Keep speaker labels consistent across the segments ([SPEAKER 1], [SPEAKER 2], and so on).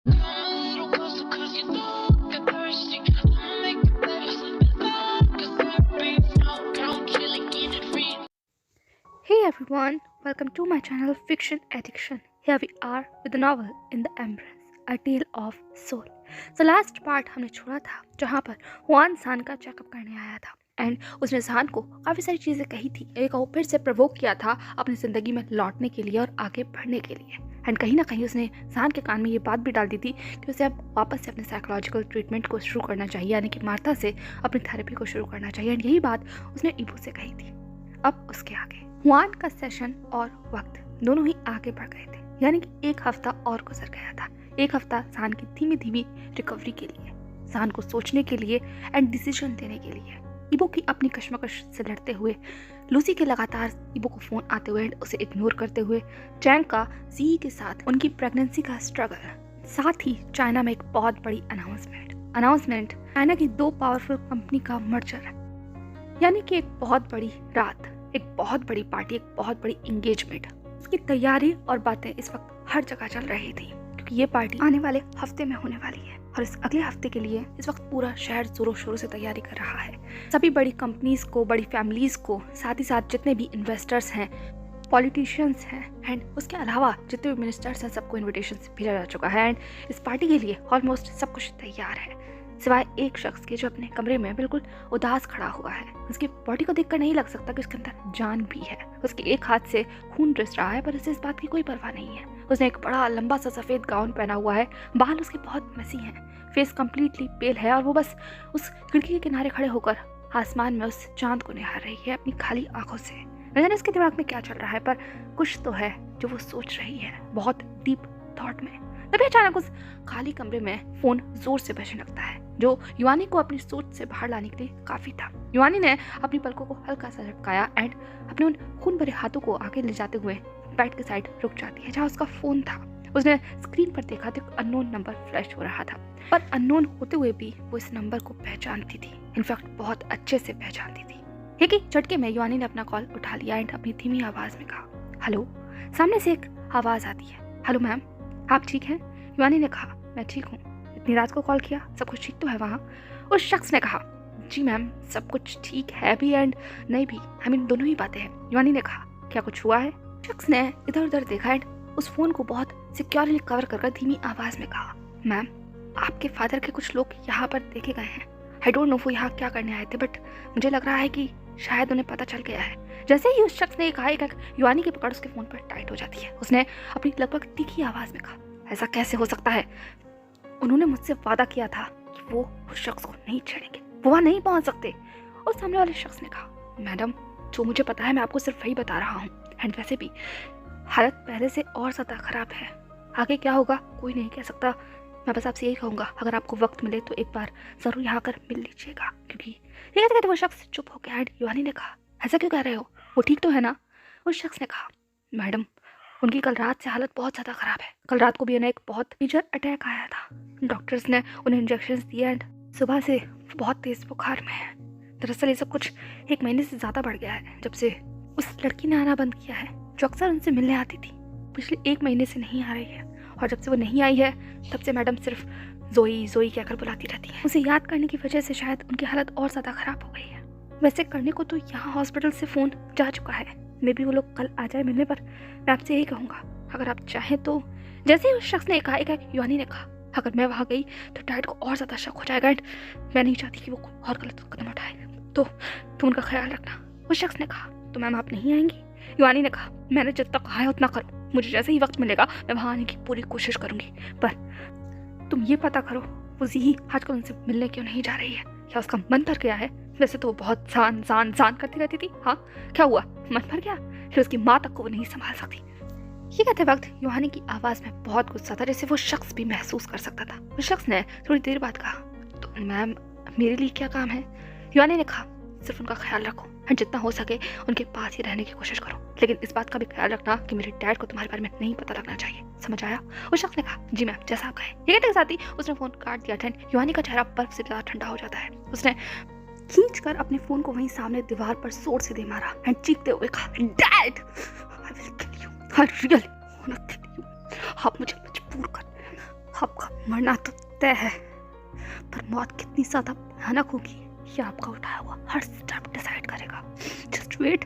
[SPEAKER 1] little closer 'cause you know I'm thirsty. I'ma make it better, slip it back 'cause therapy. No, don't chill and get it free.
[SPEAKER 2] Hey everyone, welcome to my channel Fiction Addiction. Here we are with the novel In the Embrace, A Tale of Soul. So last part हमने छोड़ा था जहाँ पर Hwan सान का checkup करने आया था एंड उसने सान को काफ़ी सारी चीज़ें कही थी। एक वो फिर से प्रवोक किया था अपनी ज़िंदगी में लौटने के लिए और आगे बढ़ने के लिए। एंड कहीं ना कहीं उसने सान के कान में ये बात भी डाल दी थी कि उसे अब वापस से अपने साइकोलॉजिकल ट्रीटमेंट को शुरू करना चाहिए, यानी कि मार्था से अपनी थेरेपी को शुरू करना चाहिए। एंड यही बात उसने इबू से कही थी। अब उसके आगे हुआन का सेशन और वक्त दोनों ही आगे बढ़ गए थे, यानी कि एक हफ्ता और गुजर गया था। एक हफ्ता सान की धीमी धीमी रिकवरी के लिए, सान को सोचने के लिए एंड डिसीजन देने के लिए। इबो की अपनी कश्मकश से लड़ते हुए, लूसी के लगातार इबो को फोन आते हुए उसे इग्नोर करते हुए, चैंग का सी के साथ उनकी प्रेगनेंसी का स्ट्रगल, साथ ही चाइना में एक बहुत बड़ी अनाउंसमेंट चाइना की 2 पावरफुल कंपनी का मर्जर, यानी कि एक बहुत बड़ी रात, एक बहुत बड़ी पार्टी, एक बहुत बड़ी एंगेजमेंट। उसकी तैयारी और बातें इस वक्त हर जगह चल रही थी क्योंकि ये पार्टी आने वाले हफ्ते में होने वाली है और इस अगले हफ्ते के लिए इस वक्त पूरा शहर जोरों शोरों से तैयारी कर रहा है। सभी बड़ी कंपनीज को, बड़ी फैमिलीज को, साथ ही साथ जितने भी इन्वेस्टर्स हैं, पॉलिटिशियंस हैं एंड उसके अलावा जितने भी मिनिस्टर्स हैं, सबको इन्विटेशन भेजा जा चुका है। एंड इस पार्टी के लिए ऑलमोस्ट सब कुछ तैयार है, सिवाय एक शख्स के जो अपने कमरे में बिल्कुल उदास खड़ा हुआ है। उसकी बॉडी को देखकर नहीं लग सकता कि उसके अंदर जान भी है। उसके एक हाथ से खून रिस रहा है पर उसे इस बात की कोई परवाह नहीं है। उसने एक बड़ा लंबा सा सफ़ेद गाउन पहना हुआ है, बाल उसके बहुत मेसी हैं, फेस कम्प्लीटली पेल है और वो बस उस खिड़की के किनारे खड़े होकर आसमान में उस चांद को निहार रही है अपनी खाली आंखों से। न जाने उसके दिमाग में क्या चल रहा है, पर कुछ तो है जो वो सोच रही है बहुत डीप थॉट में। तभी अचानक उस खाली कमरे में फोन जोर से बजने लगता है, जो युआनी को अपनी सोच से बाहर लाने के लिए काफी था। युआनी ने अपनी पलकों को हल्का सा झटकाया एंड अपने उन खून भरे हाथों को आगे ले जाते हुए बेड के साइड रुक जाती है जहाँ उसका फोन था। उसने स्क्रीन पर देखा तो एक अननोन नंबर फ्लैश हो रहा था, पर अननोन होते हुए भी वो इस नंबर को पहचानती थी, इनफैक्ट बहुत अच्छे से पहचानती थी। एक ही झटके में युआनी ने अपना कॉल उठा लिया एंड अपनी धीमी आवाज में कहा, हेलो। सामने से एक आवाज आती है, हेलो मैम, आप ठीक हैं? युआनी ने कहा, मैं ठीक हूँ। इतनी रात को कॉल किया, सब कुछ ठीक तो है वहाँ? उस शख्स ने कहा, जी मैम, सब कुछ ठीक है भी एंड नहीं भी, दोनों ही बातें हैं। युआनी ने कहा, क्या कुछ हुआ है? शख्स ने इधर उधर देखा एंड उस फोन को बहुत सिक्योरली कवर कर धीमी आवाज में कहा, मैम, आपके फादर के कुछ लोग यहाँ पर देखे गए हैं। आई डोंट नो वो यहाँ क्या करने आए थे, बट मुझे लग रहा है कि शायद उन्हें पता चल गया है। जैसे ही उस शख्स ने कहा, एक युआनी की पकड़ उसके फोन पर टाइट हो जाती है। उसने अपनी लगभग तीखी आवाज में कहा, ऐसा कैसे हो सकता है? उन्होंने मुझसे वादा किया था कि वो उस शख्स को नहीं छेड़ेंगे, वो वहाँ नहीं पहुँच सकते। और सामने वाले शख्स ने कहा, मैडम, जो मुझे पता है मैं आपको सिर्फ वही बता रहा हूँ एंड वैसे भी हालत पहले से और ज़्यादा खराब है। आगे क्या होगा कोई नहीं कह सकता। मैं बस आपसे यही कहूँगा, अगर आपको वक्त मिले तो एक बार ज़रूर यहाँ आकर मिल लीजिएगा। क्योंकि ये कहते कहते वो शख्स चुप हो गया एंड युआनी ने कहा, ऐसा क्यों कह रहे हो? वो ठीक तो है ना? उस शख्स ने कहा, मैडम, उनकी कल रात से हालत बहुत ज़्यादा ख़राब है। कल रात को भी उन्हें एक बहुत मेजर अटैक आया था। डॉक्टर्स ने उन्हें इंजेक्शंस दिए एंड सुबह से बहुत तेज़ बुखार में है। दरअसल ये सब कुछ 1 महीने से ज़्यादा बढ़ गया है जब से उस लड़की ने आना बंद किया है जो अक्सर उनसे मिलने आती थी। पिछले 1 महीने से नहीं आ रही है और जब से वो नहीं आई है तब से मैडम सिर्फ जोई कहकर बुलाती रहती है। उसे याद करने की वजह से शायद उनकी हालत और ज़्यादा ख़राब हो गई है। वैसे करने को तो यहाँ हॉस्पिटल से फ़ोन जा चुका है, मे बी वो लोग कल आ जाए मिलने, पर मैं आपसे यही कहूँगा, अगर आप चाहें तो। जैसे ही उस शख्स ने कहा, एक युआनी ने कहा, अगर मैं वहाँ गई तो डैड को और ज़्यादा शक हो जाएगा एंड मैं नहीं चाहती कि वो और गलत कदम उठाए, तो तुम उनका ख्याल रखना। उस शख्स ने कहा, तो मैम आप नहीं आएंगी? युआनी ने कहा, मैंने जितना कहा है उतना करो, मुझे जैसे ही वक्त मिलेगा मैं वहाँ आने की पूरी कोशिश करूँगी, पर तुम ये पता करो वो जी आजकल उनसे मिलने क्यों नहीं जा रही है? क्या उसका मन भर गया है? वैसे तो वो बहुत जान करती रहती थी। हाँ, क्या हुआ? मन भर गया? फिर उसकी माँ तक को वो नहीं संभाल सकती। ये कहते वक्त युआनी की आवाज में बहुत गुस्सा था, जैसे वो शख्स भी महसूस कर सकता था। उस शख्स ने थोड़ी देर बाद कहा, तो मैम मेरे लिए क्या काम है? युआनी ने कहा, सिर्फ उनका ख्याल रखो और जितना हो सके उनके पास ही रहने की कोशिश करो, लेकिन इस बात का भी ख्याल रखना कि मेरे डैड को तुम्हारे बारे में नहीं पता लगना चाहिए, समझ आया? उस शख्स ने कहा, जी मैम, जैसा आप कहें। ये कहते के साथ ही उसने फोन काट दिया था। युआनी का चेहरा बर्फ से ज़्यादा ठंडा हो जाता है। उसने खींचकर अपने फोन को वहीं सामने दीवार पर जोर से दे मारा एंड चीखते हुए कहा, dad, I will kill you, I really want to kill you. आप मुझे मजबूर कर, आपका मरना तो तय है, पर मौत कितनी ज़्यादा भयानक होगी ये आपका उठाया हुआ हर स्टेप डिसाइड करेगा। Just wait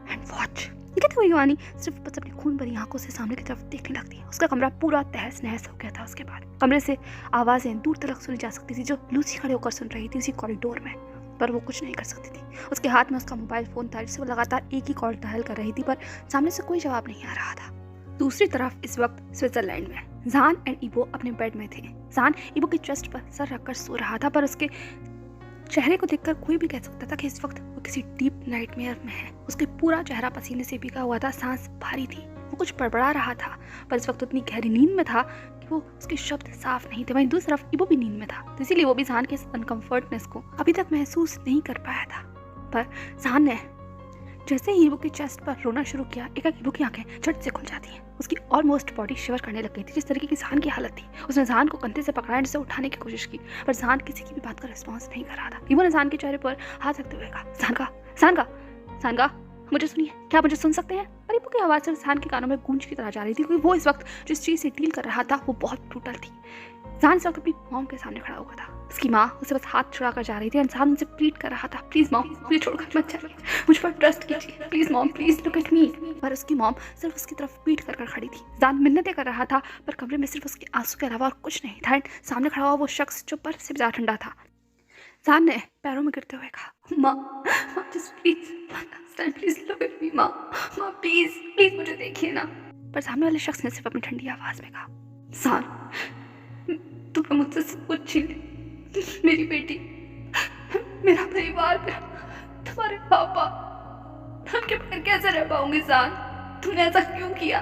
[SPEAKER 2] and watch. ये कहते हुए युवानी सिर्फ बस अपनी खून भरी आंखों से सामने की तरफ देखने लगती है। उसका कमरा पूरा तहस नहस हो गया था। उसके बाद कमरे से आवाज़ें दूर तक सुनी जा सकती थी, जो लूसी खड़े होकर सुन रही थी उसी कॉरिडोर में, पर वो कुछ नहीं कर सकती थी। उसके हाथ में उसका मोबाइल फ़ोन था, जिससे वो लगातार एक ही कॉल डायल कर रही थी, पर सामने से कोई जवाब नहीं आ रहा था। दूसरी तरफ इस वक्त स्विट्जरलैंड में जान एंड इबो अपने बेड में थे। जान इबो की चेस्ट पर सर रखकर सो रहा था, पर उसके चेहरे को देखकर कोई भी कह सकता था कि इस वक्त वो किसी डीप नाइटमेयर में है। उसके पूरा चेहरा पसीने से भीगा हुआ था, सांस भारी थी, वो कुछ बड़बड़ा रहा था, पर इस वक्त उतनी गहरी नींद में था कि वो उसके शब्द साफ नहीं थे। वहीं दूसरी तरफ इबो भी नींद में था, तो इसीलिए वो भी जान के इस अनकंफर्टनेस को अभी तक महसूस नहीं कर पाया था। पर जान ने जैसे ही इबो की चेस्ट पर रोना शुरू किया, एकाएक इबो की आंखें झट से खुल जाती हैं। उसकी ऑलमोस्ट बॉडी शिवर करने लग गई थी। जिस तरीके की जान की हालत थी, उसने जान को कंधे से पकड़ा, जिसे उठाने की कोशिश की, पर जान किसी की भी बात का रिस्पॉन्स नहीं कर रहा था। इबो ने जान के चेहरे पर हाथ रखते हुए कहा, जान का मुझे सुनिए, क्या मुझे सुन सकते हैं? और इबो की आवाज़ सिर्फ जान के कानों में गूंज की तरह जा रही थी, क्योंकि वो इस वक्त जिस चीज़ से डील कर रहा था वो बहुत ब्रूटल थी। जान इस वक्त अपनी मॉम के सामने खड़ा हुआ था। उसकी माँ उसे बस हाथ छुड़ा कर जा रही थी। इंसान उनसे प्लीड कर रहा था, प्लीज मॉम मुझे छोड़कर मत जाइए, मुझ पर ट्रस्ट कीजिए, please mom please look at me. पर उसकी मॉम सिर्फ उसकी तरफ पीट कर कर खड़ी थी। जान मिन्नतें कर रहा था, पर कमरे में सिर्फ उसके आंसू के अलावा और कुछ नहीं था। सामने खड़ा हुआ वो शख्स जो बर्फ से ज्यादा ठंडा था। जान ने पैरों में गिरते हुए कहा, माँ just please look at me, माँ प्लीज मुझे देखिए ना। पर सामने वाले शख्स ने सिर्फ अपनी ठंडी आवाज में कहा, जान तुम्हें मुझसे सब कुछ छीन ली, मेरी बेटी, मेरा परिवार, तुम्हारे पापा, मैं उनके बगैर कैसे रह पाऊंगी? जान तुमने ऐसा क्यों किया?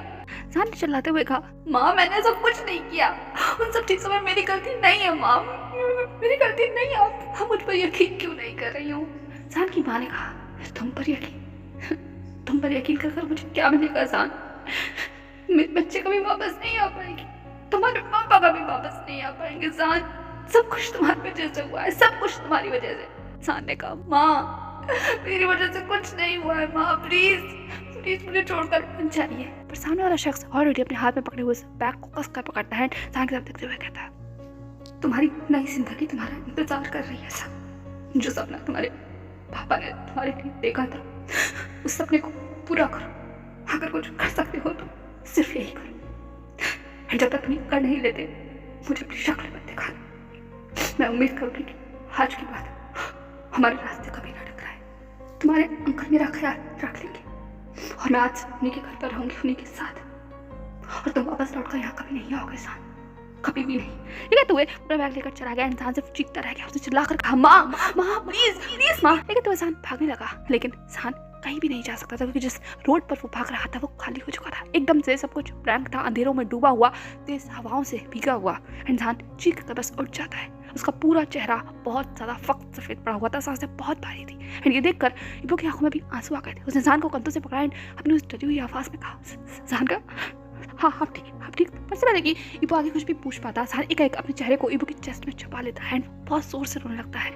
[SPEAKER 2] जान ने चिल्लाते हुए कहा, माँ मैंने ऐसा कुछ नहीं किया, उन सब चीज़ों में मेरी गलती नहीं है माँ, मेरी गलती नहीं है। आप मुझ पर यकीन क्यों नहीं कर रही हो? जान की माँ ने कहा, तुम पर यकीन कर मुझे क्या मिलेगा? जान मेरे बच्चे कभी वापस नहीं आ पाएंगे, तुम्हारे पापा कभी वापस नहीं आ पाएंगे। जान सब कुछ तुम्हारी वजह से हुआ है, सब कुछ तुम्हारी वजह से। जान ने कहा, माँ मेरी वजह से कुछ नहीं हुआ है माँ, प्लीज मुझे छोड़कर मत जाइए। पर सामने वाला शख्स ऑलरेडी अपने हाथ में पकड़े हुए बैग को कसकर पकड़ता है। जान की तरफ देखते हुए कहता है, तुम्हारी नई जिंदगी तुम्हारा इंतजार कर रही है। सब जो सपना तुम्हारे पापा ने तुम्हारे लिए देखा था, उस सपने को पूरा करो। अगर कुछ कर सकते हो तो सिर्फ यही करो। जब तक तुम कर नहीं लेते, मुझे अपनी शक्ल मत दिखाना। मैं उम्मीद करूँगी कि आज के बाद हमारे रास्ते कभी ना टकराए। तुम्हारे अंकल मेरा ख्याल रख लेंगे और मैं आज उन्हीं के घर पर रहूँगी, उन्हीं के साथ। और तुम वापस लौटकर यहाँ कभी नहीं आओगे जान, कभी भी नहीं। ये कहते हुए पूरा बैग लेकर चला गया। इंसान सिर्फ चीखता रह गया, उसने चिल्लाकर कहा, माँ प्लीज माँ। ये कहते हुए इंसान भागने लगा, लेकिन इंसान कहीं भी नहीं जा सकता था, क्योंकि जिस रोड पर वो भाग रहा था वो खाली हो चुका था। एकदम से सब कुछ ब्लैंक था, अंधेरों में डूबा हुआ, तेज हवाओं से भीगा हुआ। इंसान चीख कर बस उठ जाता है। उसका पूरा चेहरा बहुत ज़्यादा फक्त सफ़ेद पड़ा हुआ था, सांसें बहुत भारी थी। एंड ये देखकर इबो की आंखों में भी आंसू आ गए थे। उस इंसान को कंधों से पकड़ा एंड अपनी उस डरी हुई आवाज़ में कहा, जान का हाँ आप ठीक। पर से पहले कि इबो आगे कुछ भी पूछ पाता, जान एक अपने चेहरे को इबो की चेस्ट में छुपा लेता है एंड बहुत जोर से रोने लगता है।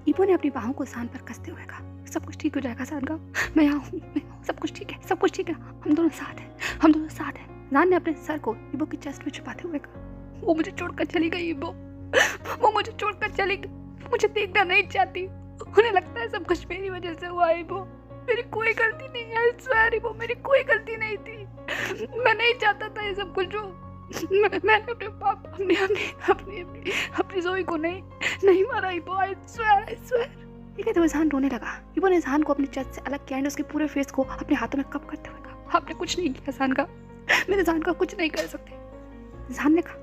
[SPEAKER 2] इबो ने अपनी बाहों को जान पर कसते हुए कहा, सब कुछ ठीक हो जाएगा जान का, मैं यहाँ हूँ, सब कुछ ठीक है, हम दोनों साथ हैं। जान ने अपने सर को इबो की चेस्ट में छुपाते हुए कहा, वो मुझे छोड़कर चली गई इबो, वो मुझे छोड़कर चली गई, मुझे देखना नहीं चाहती, उन्हें लगता है सब कुछ मेरी वजह से हुआ। इबो मेरी कोई गलती नहीं है, सर इबो मेरी कोई गलती नहीं थी, मैं नहीं चाहता था ये सब कुछ हो। मैंने अपने पापा अपनी जोई को नहीं मारा इबो, आई स्वेयर। ये कहते हुए जान रोने लगा। इबो ने जान को अपनी चेस्ट से अलग किया एंड उसके पूरे फेस को अपने हाथों में कप करते हुए कहा, आपने कुछ नहीं किया जान का, मेरे जान का कुछ नहीं कर सकते। जान ने कहा,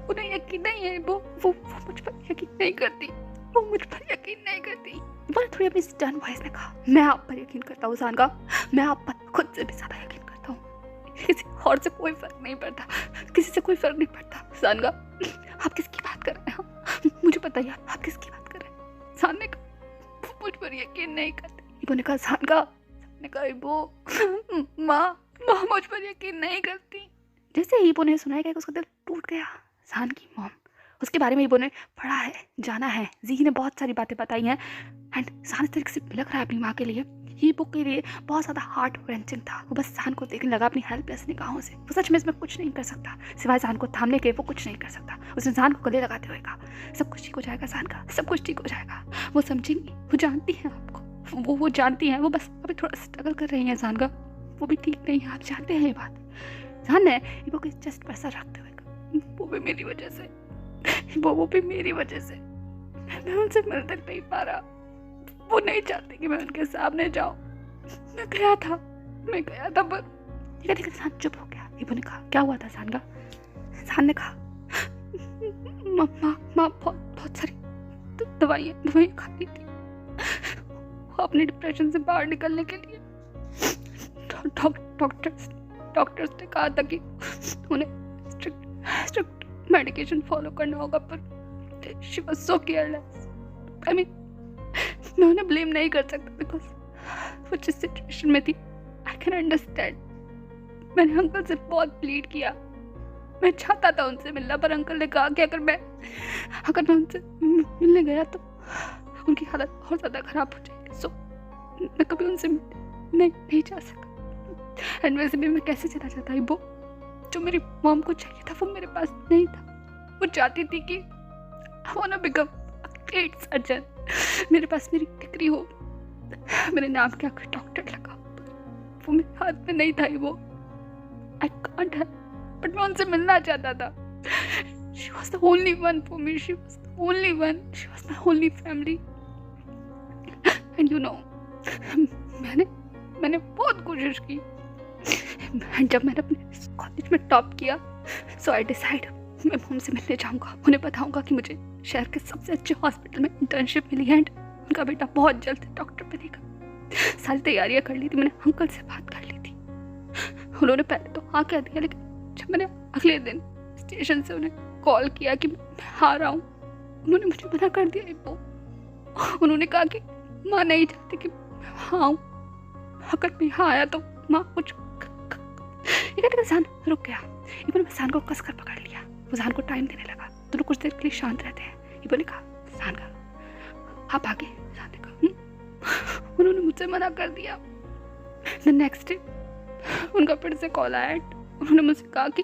[SPEAKER 2] उन्हें यकीन नहीं है इबो, वो मुझ पर यकीन नहीं करती, वो मुझ पर यकीन नहीं करती। इबो ने थोड़ी अपनी स्टर्न वॉइस में कहा, मैं आप पर यकीन करता हूँ जान का, मैं आप पर खुद से भी ज्यादा यकीन करता हूँ, किसी और से कोई फर्क नहीं पड़ता, किसी से कोई फर्क नहीं पड़ता। जान का आप किसकी बात कर रहे हैं? मुझे पता ही आप किसकी बात कर रहे हैं। जान ने कहा, मुझ पर यकीन नहीं करते। इबो ने कहा, जान का इबो माँ मुझ पर यकीन नहीं करती। जैसे ही इबो ने सुनाया कि उसका दिल टूट गया। जान की मॉम, उसके बारे में इबो ने पढ़ा है, जाना है, जी ने बहुत सारी बातें बताई हैं एंड जान इस तरीके से बिलख रहा है अपनी माँ के लिए ये बुक के लिए बहुत ज़्यादा हार्ट रेंचिंग था। वो बस जान को देखने लगा अपनी हेल्पलेस निगाहों से। वो सच में इसमें कुछ नहीं कर सकता, सिवाय जान को थामने के वो कुछ नहीं कर सकता। उसने जान को गले लगाते हुए कहा, सब कुछ ठीक हो जाएगा जान का, सब कुछ ठीक हो जाएगा। वो समझेंगी, वो जानती हैं आपको, वो जानती हैं। वो बस अभी थोड़ा स्ट्रगल कर रही हैं जान का, वो भी ठीक नहीं है, आप जानते हैं ये बात। जान ने ये बुक चेस्ट पर सर रखते हुए कहा, वो भी मेरी वजह से, वो भी मेरी वजह से। मैं उनसे मिल तक नहीं पा रहा। वो नहीं चाहती कि मैं उनके सामने जाऊं। मैं गया था पर ठीक है जान चुप हो गया। इबो ने कहा, क्या हुआ था जान का? जान ने कहा, माँ बहुत सारी दवाइयाँ खा ली थी। वो अपने डिप्रेशन से बाहर निकलने के लिए डॉक्टर्स ने कहा था कि उन्हें स्ट्रिक्ट मेडिकेशन फॉलो करना होगा, पर she was so careless. I mean मैं उन्हें ब्लेम नहीं कर सकता, बिकॉज वो जिस सिचुएशन में थी आई कैन अंडरस्टैंड। मैंने अंकल से बहुत प्लीड किया, मैं चाहता था उनसे मिलना, पर अंकल ने कहा कि अगर मैं उनसे मिलने गया तो उनकी हालत और ज़्यादा ख़राब हो जाएगी। सो मैं कभी उनसे नहीं जा सका। एंड वैसे भी मैं कैसे चला जाता? वो जो मेरी मॉम को चाहिए था वो मेरे पास नहीं था। वो चाहती थी कि I want to become a great surgeon, मेरे पास मेरी डिग्री हो, मेरे नाम के आगे डॉक्टर लगा। वो मेरे हाथ में नहीं था। वो आई कांट हेल्प, बट मैं उनसे मिलना चाहता था। She was the only one for me, she was the only one, she was my only family. And you no, मैंने बहुत कोशिश की। जब मैंने अपने कॉलेज में टॉप किया, सो आई डिसाइड मैं मॉम से मिलने जाऊंगा, उन्हें बताऊंगा कि मुझे शहर के सबसे अच्छे हॉस्पिटल में इंटर्नशिप मिली है एंड उनका बेटा बहुत जल्द डॉक्टर बनेगा। सारी तैयारियां कर ली थी, मैंने अंकल से बात कर ली थी। उन्होंने पहले तो हाँ कह दिया, लेकिन जब मैंने अगले दिन स्टेशन से उन्हें कॉल किया कि मैं आ रहा हूँ, उन्होंने मुझे मना कर दिया। उन्होंने कहा कि माँ नहीं चाहती कि हाँ आऊँ, अगर मैं यहाँ आया तो माँ कुछ जान रुक गया। इबो ने जान को कसकर पकड़ लिया। वो जान को टाइम देने लगा। दोनों कुछ देर के लिए शांत रहते हैं। इबो ने कहा, जान का आप आगे। जान ने कहा, उन्होंने मुझसे मना कर दिया। द नेक्स्ट डे उनका फिर से कॉल आया। उन्होंने मुझसे कहा कि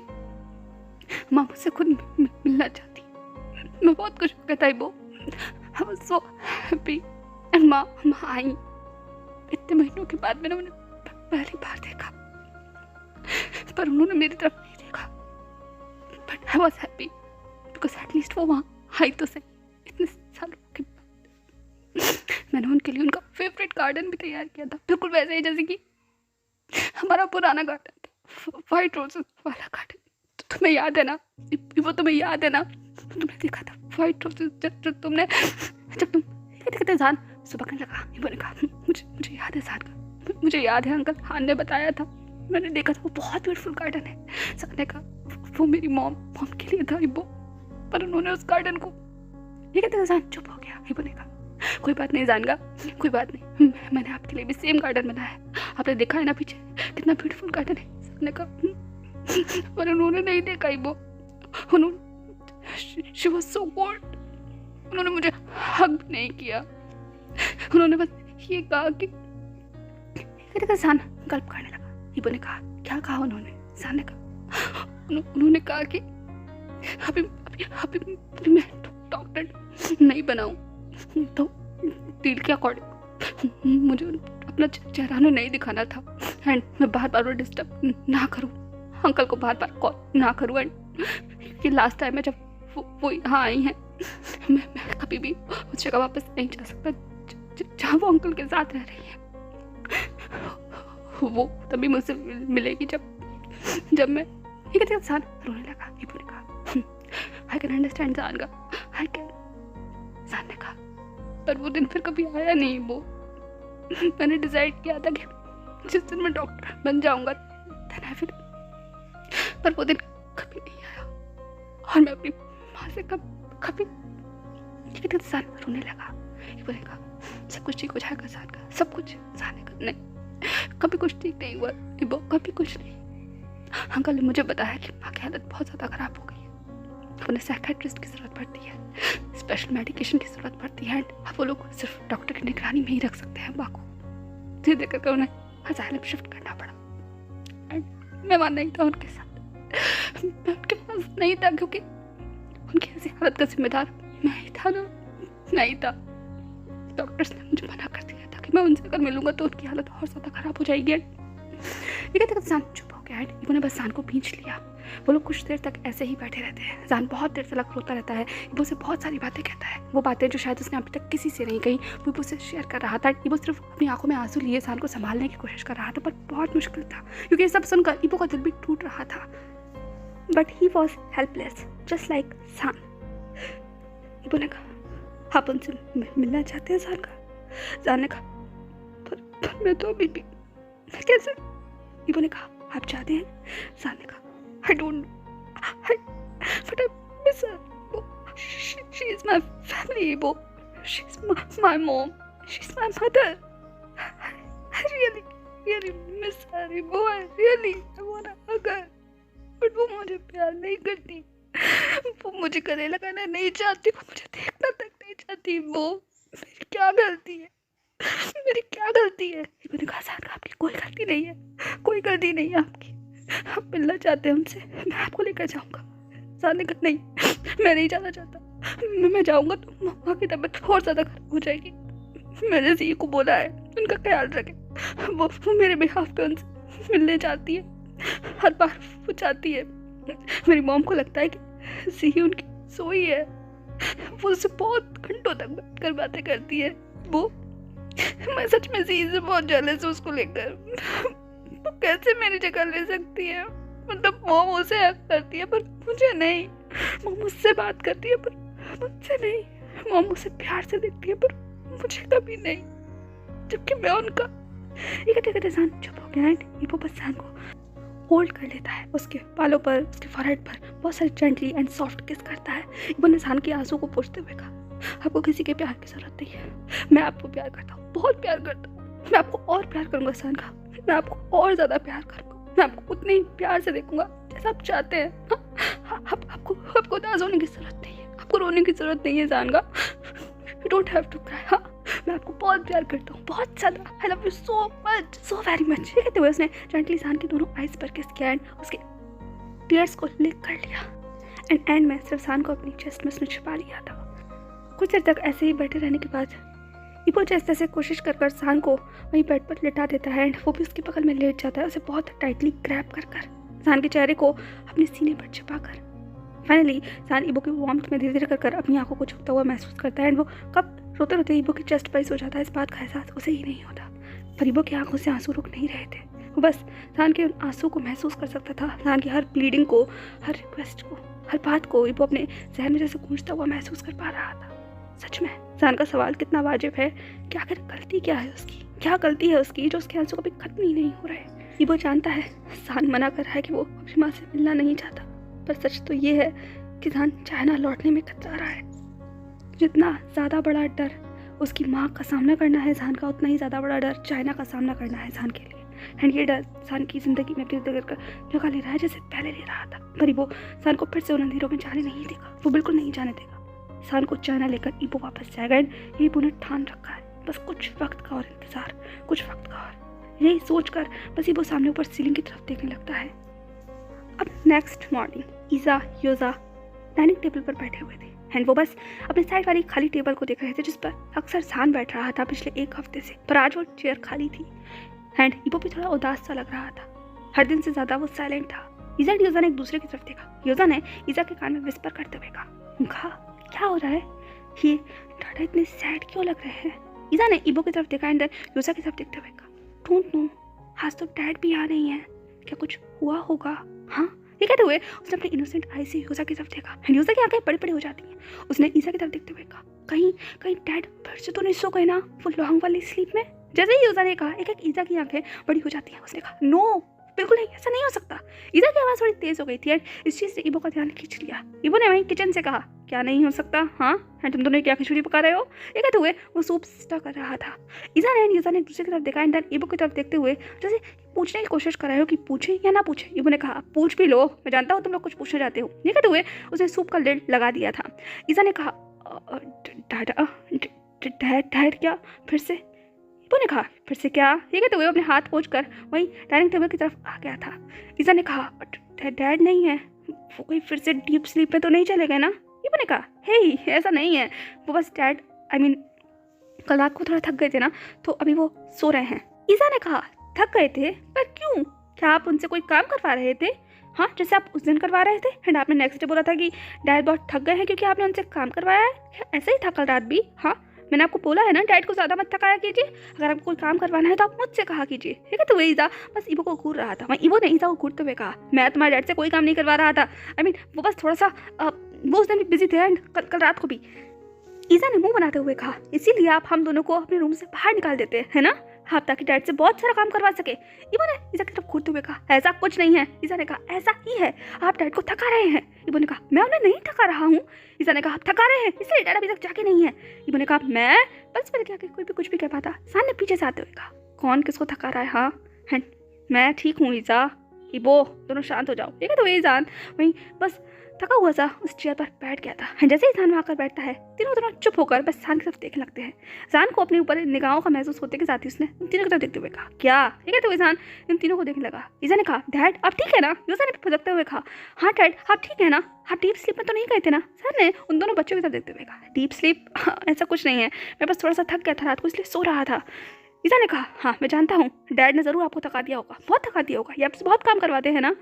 [SPEAKER 2] माँ मुझसे खुद मिलना चाहती। मैं बहुत खुश हो गया था। इबो I was so happy. And माँ आई। इतने महीनों के बाद मैंने उन्हें पहली बार देखा, पर उन्होंने मेरी तरफ नहीं देखा। But I was happy because at least वो वहाँ आई तो सही। इतने सालों के बाद मैंने उनके लिए उनका फेवरेट गार्डन भी तैयार किया था, बिल्कुल वैसे ही जैसे कि हमारा पुराना गार्डन था, वाइट रोजेस वाला गार्डन। तो तुम्हें याद है ना? वो तुम्हें याद है ना? तुमने देखा था वाइट रोजेस जब तुम कहते जान सुबह करने लगा। इन्होंने कहा, मुझे याद है जान का, मुझे याद है अंकल खान ने बताया था, मैंने देखा था, वो बहुत ब्यूटीफुल गार्डन है। जान का वो मेरी मॉम के लिए था इबो, पर उन्होंने उस गार्डन को ये कहते जान चुप हो गया। इबो ने कहा, कोई बात नहीं जान का, कोई बात नहीं, मैंने आपके लिए भी सेम गार्डन बनाया है, आपने देखा है ना पीछे कितना ब्यूटीफुल गार्डन है। जान ने कहा, पर उन्होंने नहीं देखा इबो। उन्होंने शी वाज सो कोल्ड। उन्होंने मुझे हग भी नहीं किया। उन्होंने बस ये कहा कि जान गल्प करने लगा। इबो ने कहा, क्या कहा उन्होंने? जान ने कहा, उन्होंने कहा कि अभी मैं डॉक्टर नहीं बनाऊं तो डील के अकॉर्डिंग मुझे अपना चेहरा नहीं दिखाना था एंड मैं बार बार डिस्टर्ब ना करूं, अंकल को बार बार कॉल ना करूं। एंड ये लास्ट टाइम है जब वो यहाँ आई हैं, मैं कभी भी उस जगह वापस नहीं जा सकता जहाँ वो अंकल के साथ रह रही है। वो तभी मुझसे मिलेगी जब मैं ये कहते इंसान रोने लगा। इबो ने कहा, आई कैन अंडरस्टैंड जान का, आई कैन। जान ने कहा, पर वो दिन फिर कभी आया नहीं। वो मैंने डिसाइड किया था कि जिस दिन मैं डॉक्टर बन जाऊंगा देन आई विल, पर वो दिन कभी नहीं आया और मैं अपनी माँ से कभी ये कहते इंसान रोने लगा। इबो ने कहा, सब कुछ ठीक हो जाएगा जान का, सब कुछ। जान ने कहा, नहीं कभी कुछ ठीक नहीं हुआ इबो, कभी कुछ नहीं। अंकल ने मुझे बताया कि माँ की हालत बहुत ज़्यादा ख़राब हो गई है, उन्हें साइकियाट्रिस्ट की ज़रूरत पड़ती है, स्पेशल मेडिकेशन की ज़रूरत पड़ती है एंड अब वो लोग सिर्फ डॉक्टर की निगरानी में ही रख सकते हैं माँ को। जिद करके उन्हें असाइलम शिफ्ट करना पड़ा। एंड मैं वहाँ नहीं था उनके साथ, मैं उनके पास नहीं था क्योंकि उनकी ऐसी हालत का जिम्मेदार मैं ही था ना, नहीं था। डॉक्टर्स ने मुझे मना कर दिया था कि मैं उनसे अगर मिलूंगा तो उनकी हालत और ज़्यादा खराब हो जाएगी। ये कहते कहते जान चुप हो गया। इबो ने बस जान को खींच लिया। वो लोग कुछ देर तक ऐसे ही बैठे रहते हैं। जान बहुत देर तक रोता रहता है। इबो से बहुत सारी बातें कहता है, वो बातें जो शायद उसने अभी तक किसी से नहीं कही, वो इबो से शेयर कर रहा था। इबो सिर्फ अपनी आंखों में आंसू लिए जान को संभालने की कोशिश कर रहा था, पर बहुत मुश्किल था क्योंकि ये सब सुनकर इबो का दिल भी टूट रहा था। But he was helpless just like जान। इबो ने कहा, आप उनसे मिलना चाहते हैं जान ने कहा, पर मैं तो अभी भी कैसे। इबो ने कहा, आप चाहते हैं? जान ने कहा, I don't know, but I miss her. She is my family, Ibo. She's my mom. She's my mother. I really miss her, Ibo. I wanna hug her. But वो मुझे प्यार नहीं करती, वो मुझे गले लगाना नहीं चाहती, वो मुझे देखना तक नहीं चाहती। वो मेरी क्या गलती है? मेरी क्या गलती है? इबो ने कहा, जान आपकी कोई गलती नहीं है, कोई गलती नहीं है आपकी। आप मिलना चाहते हैं हमसे, मैं आपको लेकर जाऊंगा। जान ने कहा, नहीं मैं नहीं जाना चाहता, मैं जाऊंगा तो मम्मा की तबीयत और ज़्यादा खराब हो जाएगी। मैंने जी को बोला है उनका ख्याल रखें, वो मेरे बिहाफ पे उनसे मिलने चाहती है, हर बार वो चाहती है। मेरी मॉम को लगता है कि जी उनकी सोई है, वो उससे बहुत घंटों तक बैठ कर बातें करती है। वो मैं सच में जी से बहुत जेलस हूँ उसको लेकर। वो कैसे मेरी जगह ले सकती है? मतलब मॉम उसे हेल्प करती है पर मुझे नहीं, मॉम मुझसे बात करती है पर मुझसे नहीं, मॉम उसे प्यार से देखती है पर मुझे कभी नहीं, जबकि मैं उनका। ये कहते कहते जान चुप हो गया। एंड इबो बस जान को होल्ड कर लेता है, उसके बालों पर, उसके फोरहेड पर बहुत सारी जेंटली एंड सॉफ्ट किस करता है। इबो ने जान के आंसू को पोंछते हुए कहा, आपको किसी के प्यार की जरूरत नहीं है, मैं आपको प्यार करता हूँ, बहुत प्यार करता हूँ। मैं आपको और प्यार करूँगा जान का, मैं आपको और ज़्यादा प्यार करूँगा, मैं आपको उतने ही प्यार से देखूंगा जैसा आप चाहते हैं। आपको उदास होने की जरूरत नहीं है, आपको रोने की जरूरत नहीं है जान का। You don't have to cry. हाँ, मैं आपको बहुत प्यार करता हूँ, बहुत ज़्यादा। I love you so much, so very much। ये कहते हुए उसने जेंटली जान के दोनों आइज पर किस किया एंड उसके टीयर्स को लिक कर लिया। एंड में सिर्फ जान को अपनी चेस्ट में उसने छिपा लिया था। कुछ देर तक ऐसे ही बैठे रहने के बाद इबो जैसे तैसे कोशिश कर जान को वहीं बेड पर लिटा देता है एंड वो भी उसके बगल में लेट जाता है, उसे बहुत टाइटली ग्रैब कर जान के चेहरे को अपने सीने पर छिपाकर। फाइनली जान इबो की वार्मथ में धीरे धीरे कर अपनी आंखों को छुपता हुआ महसूस करता है एंड वो कब रोते रोते इबो की चेस्ट पर सो जाता है। इस बात का एहसास उसे ही नहीं होता, पर इबो की आंखों से आंसू रुक नहीं रहे थे। वो बस जान के उन आंसू को महसूस कर सकता था, जान की हर प्लीडिंग को, हर रिक्वेस्ट को, हर बात को इबो अपने जहन में जैसे गूंजता हुआ महसूस कर पा रहा था। सच में जान का सवाल कितना वाजिब है कि आखिर गलती क्या है उसकी, क्या गलती है उसकी जो उसके आंसू कभी खत्म ही नहीं हो रहे। इबो जानता है जान मना कर रहा है कि वो अपनी माँ से मिलना नहीं चाहता, पर सच तो ये है कि जान चाइना लौटने में कतरा रहा है। जितना ज़्यादा बड़ा डर उसकी माँ का सामना करना है जान का, उतना ही ज़्यादा बड़ा डर चाइना का सामना करना है जान के लिए। एंड ये डर जान की ज़िंदगी में धीरे धीरे जगह ले रहा है जैसे पहले ले रहा था, पर वो जान को फिर से उन अंधेरों में जाने नहीं देगा, वो बिल्कुल नहीं जाने देगा। जान को चाइना लेकर इबो वापस जाएगा एंड इबो ने ठान रखा है बस कुछ वक्त का और इंतज़ार, कुछ वक्त का और। यही सोचकर बस इबो सामने ऊपर सीलिंग की तरफ देखने लगता है। अब नेक्स्ट मॉर्निंग ईजा योजा डाइनिंग टेबल पर बैठे हुए थे एंड वो बस अपने साइड वाली खाली टेबल को देख रहे थे जिस पर अक्सर जान बैठ रहा था पिछले एक हफ्ते से, पर आज वो चेयर खाली थी एंड इबो भी थोड़ा उदास सा लग रहा था। हर दिन से ज़्यादा वो साइलेंट था। ईजा और योजा ने एक दूसरे की तरफ देखा। योजा ने ईजा के कान में विस्पर करते हुए कहा, क्या हो रहा है? ये दादा इतने सैड क्यों लग रहे हैं? ईजा ने इबो की तरफ देखा एंड योजा की तरफ देखते हुए कहा, डोंट नो, आज तो डैड भी आ नहीं है, क्या कुछ हुआ होगा? हाँ, ये कहते हुए उसने अपने इनोसेंट आई से योजा की तरफ देखा एंड योजा की आंखें बड़ी बड़ी हो जाती हैं। उसने ईजा की तरफ देखते हुए कहा, कहीं डैड फिर से तो नहीं सो गए ना वो लॉन्ग वाली स्लीप में? जैसे ही योजा ने कहा एक एक ईजा की आंखें बड़ी हो जाती हैं। उसने कहा, नो बिल्कुल नहीं, ऐसा नहीं हो सकता। ईजा की आवाज़ थोड़ी तेज हो गई थी एंड इस चीज़ से इबो का ध्यान खींच लिया। इबो ने वहीं किचन से कहा, क्या नहीं हो सकता? हाँ, एंड तुम दोनों क्या खिचड़ी पका रहे हो? ये कहते हुए वो सूप स्टा कर रहा था। ईजा ने एक दूसरे की तरफ देखा एंड इबो की तरफ देखते हुए जैसे पूछने की कोशिश कर रहे हो कि पूछे या ना पूछे। इबो ने कहा, पूछ भी लो, मैं जानता हूँ तुम लोग कुछ पूछना चाहते हो। ये कहते हुए उसने सूप का लिड लगा दिया था। ईजा ने कहा, डैड क्या फिर से? इबो ने कहा फिर से क्या? ये कहते हुए अपने हाथ पोंछ कर वहीं डाइनिंग टेबल की तरफ आ गया था। ईजा ने कहा बट डैड नहीं है, वो कोई फिर से डीप स्लीप में तो नहीं चले गए ना? इबो ने कहा हे ऐसा नहीं है, वो बस डैड कल रात को थोड़ा थक गए थे ना, तो अभी वो सो रहे हैं। ईजा ने कहा थक गए थे पर क्यों? क्या आप उनसे कोई काम करवा रहे थे? हाँ, जैसे आप उस दिन करवा रहे थे एंड आपने नेक्स्ट डे बोला था कि डैड बहुत थक गए हैं क्योंकि आपने उनसे काम करवाया है। क्या ऐसा ही था कल रात भी? हाँ, मैंने आपको बोला है ना डैड को ज़्यादा मत थकाया कीजिए, अगर आपको कोई काम करवाना है तो आप मुझसे कहा कीजिए। ठीक है, तो वही ईजा बस ईबो को घूर रहा था। वहीं ईबो ने ईजा को घूरते हुए कहा मैं तुम्हारे डैड से कोई काम नहीं करवा रहा था, वो बस थोड़ा सा वो उस दिन भी बिजी थे एंड कल रात को भी। ईजा ने मुंह बनाते हुए कहा इसीलिए आप हम दोनों को अपने रूम से बाहर निकाल देते हैं ना, आप ताकि डैड से बहुत सारा काम करवा सके। ईबो ने ईजा की तरफ घूरते हुए कहा ऐसा कुछ नहीं है। ईजा ने कहा ऐसा ही है, आप डैड को थका रहे हैं। ईबो ने कहा मैं उन्हें नहीं थका रहा हूँ। ईजा ने कहा आप थका रहे हैं इसलिए डैड अभी तक जाके नहीं है। ईबो ने कहा मैं बस पहले क्या कोई भी कुछ भी कह पाता। सान ने पीछे से आते हुए कहा कौन किसको थका रहा है? हाँ हैं मैं ठीक हूँ ईजा। ईबो दोनों शांत हो जाओ। ठीक है, तो वही जान वहीं बस थका हुआ सा उस चेयर पर बैठ गया था। जैसे ही जान वहाँ आकर बैठता है तीनों दोनों चुप होकर बस जान की तरफ देखने लगते हैं। जान को अपने ऊपर निगाहों का महसूस होते के साथ ही उसने उन तीनों की तरफ देखते हुए कहा क्या? ठीक है, तो जान इन तीनों को देखने लगा। ईजा ने कहा डैड आप ठीक है ना? यूजा ने फुदकते हुए कहा हाँ डैड आप ठीक है ना, आप डीप स्लीप में तो नहीं गए थे ना? सर ने उन दोनों बच्चों की तरफ देखते हुए कहा डीप स्लीप ऐसा कुछ नहीं है, मैं बस थोड़ा सा थक गया था रात को इसलिए सो रहा था। ईजा ने कहा हाँ मैं जानता हूँ डैड ने ज़रूर आपको थका दिया होगा, बहुत थका दिया होगा, ये आपसे बहुत काम करवाते हैं ना।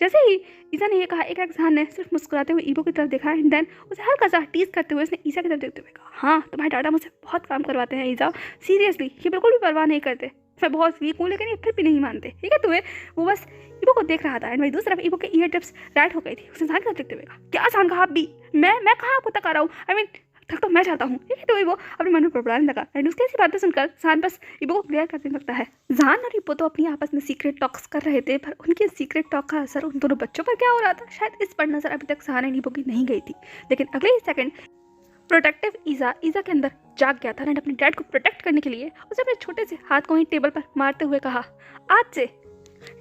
[SPEAKER 2] जैसे ही ईजा ने ये कहा एक जान ने सिर्फ मुस्कुराते हुए ईबो की तरफ देखा एंड देन उसे हल्का सा टीज करते हुए उसने ईजा की तरफ देखते हुए कहा हाँ तुम्हारे डाडा मुझसे बहुत काम करवाते हैं ईजा, सीरियसली ये बिल्कुल भी परवाह नहीं करते, मैं बहुत वीक हूँ लेकिन ये फिर भी नहीं मानते। ठीक है, तो वो बस ईबो को देख रहा था एंड वही दूसरी तरफ ईबो के ईयर टिप्स राइट हो गई थी। उसने जान की तरफ देखते हुए कहा क्या जान कहा आप भी? मैं कहाँ आपको तक आ रहा हूँ, थक तो मैं चाहता हूँ। ठीक है, तो वो अपने मन में बड़बड़ाने लगा एंड उसकी ऐसी बातें सुनकर जान बस ईबो को क्लियर करने लगता है। जान और ईबो तो अपनी आपस में सीक्रेट टॉक्स कर रहे थे पर उनके सीक्रेट टॉक का असर उन दोनों बच्चों पर क्या हो रहा था शायद इस पर नजर अभी तक जान एंड ईबो की नहीं गई थी। लेकिन अगले ही सेकंड प्रोटेक्टिव ईजा के अंदर जाग गया था एंड अपने डैड को प्रोटेक्ट करने के लिए उसने अपने छोटे से हाथ को ही टेबल पर मारते हुए कहा आज से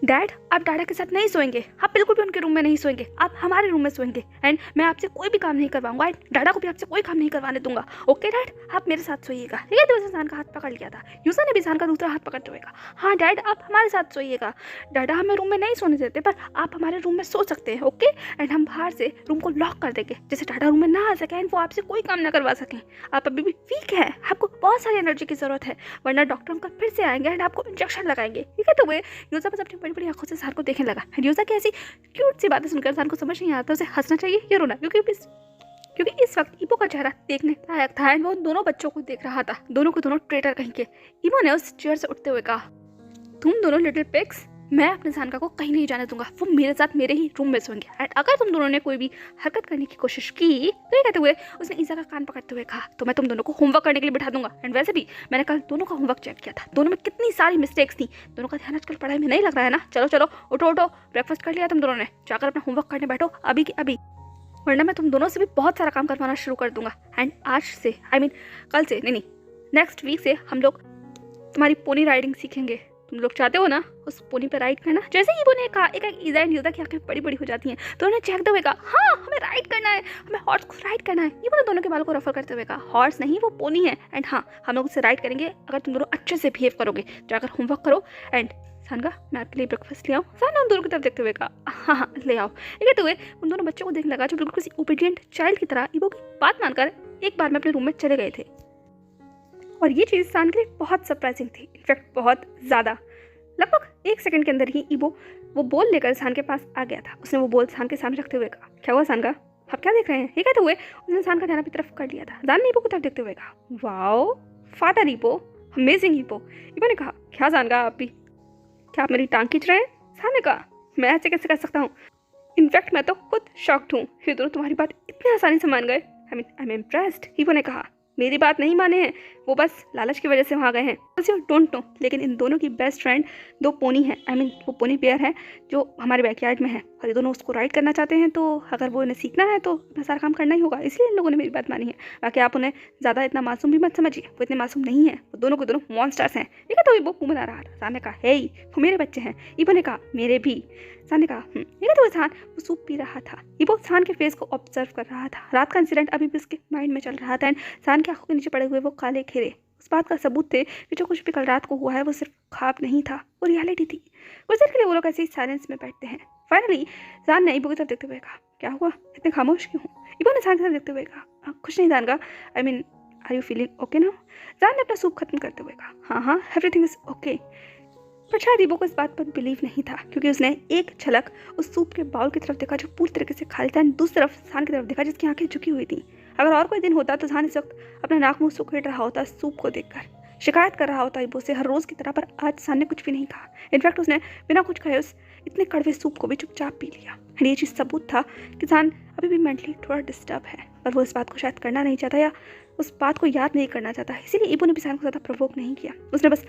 [SPEAKER 2] डैड आप डाडा के साथ नहीं सोएंगे, आप बिल्कुल भी उनके रूम में नहीं सोएंगे, आप हमारे रूम में सोएंगे एंड मैं आपसे कोई भी काम नहीं करवाऊंगा एंड डाडा को भी आपसे कोई काम नहीं करवाने दूंगा। ओके डैड आप मेरे साथ सोइएगा। ठीक है, तो उसने जान का हाथ पकड़ लिया था। यूजा ने भी जान का दूसरा हाथ पकड़ते हुए कहा हाँ डैड आप हमारे साथ सोइएगा, डाडा हमें रूम में नहीं सोने देते पर आप हमारे रूम में सो सकते हैं। ओके, एंड हम बाहर से रूम को लॉक कर देंगे जिससे डाडा रूम में ना आ सके एंड वो आपसे कोई काम ना करवा सकें। आप अभी भी वीक है, आपको बहुत सारी एनर्जी की जरूरत है वरना डॉक्टर अंकल फिर से आएंगे एंड आपको इंजेक्शन लगाएंगे। ठीक है, तो वे यूजा बस अपनी बड़ी बड़ी आंखों से जान को देखने लगा। यूजा की ऐसी क्यूट सी बातें सुनकर जान को समझ नहीं आता उसे हंसना चाहिए या रोना, क्योंकि इस वक्त ईबो का चेहरा देखने लायक था एंड वो दोनों बच्चों को देख रहा था, दोनों को दोनों ट्रेटर कहीं के। ईबो ने उस चेयर से उठते हुए कहा तुम दोनों लिटिल पिग्स मैं अपने जानका को कहीं नहीं जाने दूंगा, वो मेरे साथ मेरे ही रूम में सोएंगे एंड अगर तुम दोनों ने कोई भी हरकत करने की कोशिश की तो ये कहते हुए उसने ईजा का कान पकड़ते हुए कहा तो मैं तुम दोनों को होमवर्क करने के लिए बिठा दूंगा। एंड वैसे भी मैंने कल दोनों का होमवर्क चेक किया था, दोनों में कितनी सारी मिस्टेक्स थी, दोनों का ध्यान आजकल पढ़ाई में नहीं लग रहा है ना। चलो चलो उठो उठो, ब्रेकफास्ट कर लिया तुम दोनों ने, जाकर अपना होमवर्क करने बैठो अभी की अभी, वरना मैं तुम दोनों से भी बहुत सारा काम करवाना शुरू कर दूंगा। एंड आज से कल से नहीं नेक्स्ट वीक से हम लोग तुम्हारी पोनी राइडिंग सीखेंगे, तुम लोग चाहते हो ना उस पोनी पर राइड करना। जैसे ही ने कहा एक ईजा एंड यूजा की आंखें बड़ी बड़ी हो जाती हैं तो उन्होंने चेक हुए कहा हाँ हमें राइड करना है, हमें हॉर्स को राइड करना है। ये दोनों के बालों को रफर करते हुए कहा हॉर्स नहीं वो पोनी है एंड हाँ हम लोग उससे राइड करेंगे अगर तुम दोनों अच्छे से बिहेव करोगे, जाकर होमवर्क करो। एंड सानगा मैं आपके लिए ब्रेकफास्ट ले आऊँ? साना उन दोनों की तरफ देखते हुए कहा हाँ ले आओ। ठीक है, तो उन दोनों बच्चों को देखने लगा जो बिल्कुल किसी ओबीडियंट चाइल्ड की तरह ईबो की बात मानकर एक बार में अपने रूम में चले गए थे। और ये चीज़ सान के लिए बहुत सरप्राइजिंग थी, इनफैक्ट बहुत ज़्यादा। लगभग एक सेकंड के अंदर ही ईबो वो बोल लेकर सान के पास आ गया था। उसने वो बोल सान के सामने रखते हुए कहा क्या हुआ सान का, आप क्या देख रहे हैं? ये कहते हुए उसने सान का ध्यान अपनी तरफ कर लिया था। जान ने ईबो की तरफ देखते हुए कहा वाओ फादर ईबो, अमेजिंग ईबो। ईबो ने कहा क्या जान का आप भी, क्या आप मेरी टांग खींच रहे हैं? सान ने कहा मैं ऐसे कैसे कर सकता हूँ, इनफैक्ट मैं तो खुद शॉक्ड हूँ, ये दोनों तुम्हारी बात इतनी आसानी से मान गए, आई एम इम्प्रेस्ड। ईबो ने कहा मेरी बात नहीं माने हैं, वो बस लालच की वजह से वहाँ गए हैं। डोंट नो, लेकिन इन दोनों की बेस्ट फ्रेंड दो पोनी है, वो पोनी पेयर है जो हमारे बैकयार्ड में है और ये दोनों उसको राइड करना चाहते हैं, तो अगर वो इन्हें सीखना है तो अपना सारा काम करना ही होगा, इसलिए इन लोगों ने मेरी बात मानी है। बाकी आप उन्हें ज़्यादा इतना मासूम भी मत समझिए, वो इतने मासूम नहीं है, वो दोनों के दोनों मॉन्स्टर्स हैं। ठीक है, तो वो मुँह बना रहा था। सामने कहा हे वो मेरे बच्चे हैं। ईबो ने कहा मेरे भी। सान ने कहा ठीक है, तो वो सूप पी रहा था। ईबो सान के फेस को ऑब्जर्व कर रहा था। रात का इंसिडेंट अभी भी उसके माइंड में चल रहा था एंड सान की आंखों के नीचे पड़े हुए वो काले घेरे उस बात का सबूत थे कि जो कुछ भी कल रात को हुआ है वो सिर्फ ख्वाब नहीं था, वो रियलिटी थी। कुछ देर के लिए वो लोग ऐसे ही साइलेंस में बैठते हैं। फाइनली जान ने ईबो की तरफ देखते हुए कहा, क्या हुआ, इतने खामोश क्यों हो? ईबो ने जान की तरफ देखते हुए कहा, कुछ नहीं जान का, I mean are you feeling okay now? जान ने अपना सूप खत्म करते हुए कहा, हाँ हाँ एवरीथिंग इज ओके। पर शायद ईबो को इस बात पर बिलीव नहीं था, क्योंकि उसने एक झलक उस सूप के बाउल की तरफ देखा जो पूरी तरीके से खाली था, दूसरी तरफ जान की तरफ देखा जिसकी आंखें झुकी हुई थी। अगर और कोई दिन होता तो जान इस वक्त अपना नाक मुंह सूखेट रहा होता सूप को देखकर, शिकायत कर रहा होता ईबो से हर रोज की तरह। पर आज जान ने कुछ भी नहीं कहा। इनफैक्ट उसने बिना कुछ कहे उस इतने कड़वे सूप को भी चुपचाप पी लिया। ये चीज़ सबूत था कि जान अभी भी मेंटली थोड़ा डिस्टर्ब है, पर वो इस बात को शायद करना नहीं चाहता या उस बात को याद नहीं करना चाहता। इसीलिए ईबो ने भी जान को ज़्यादा प्रोवोक नहीं किया। उसने बस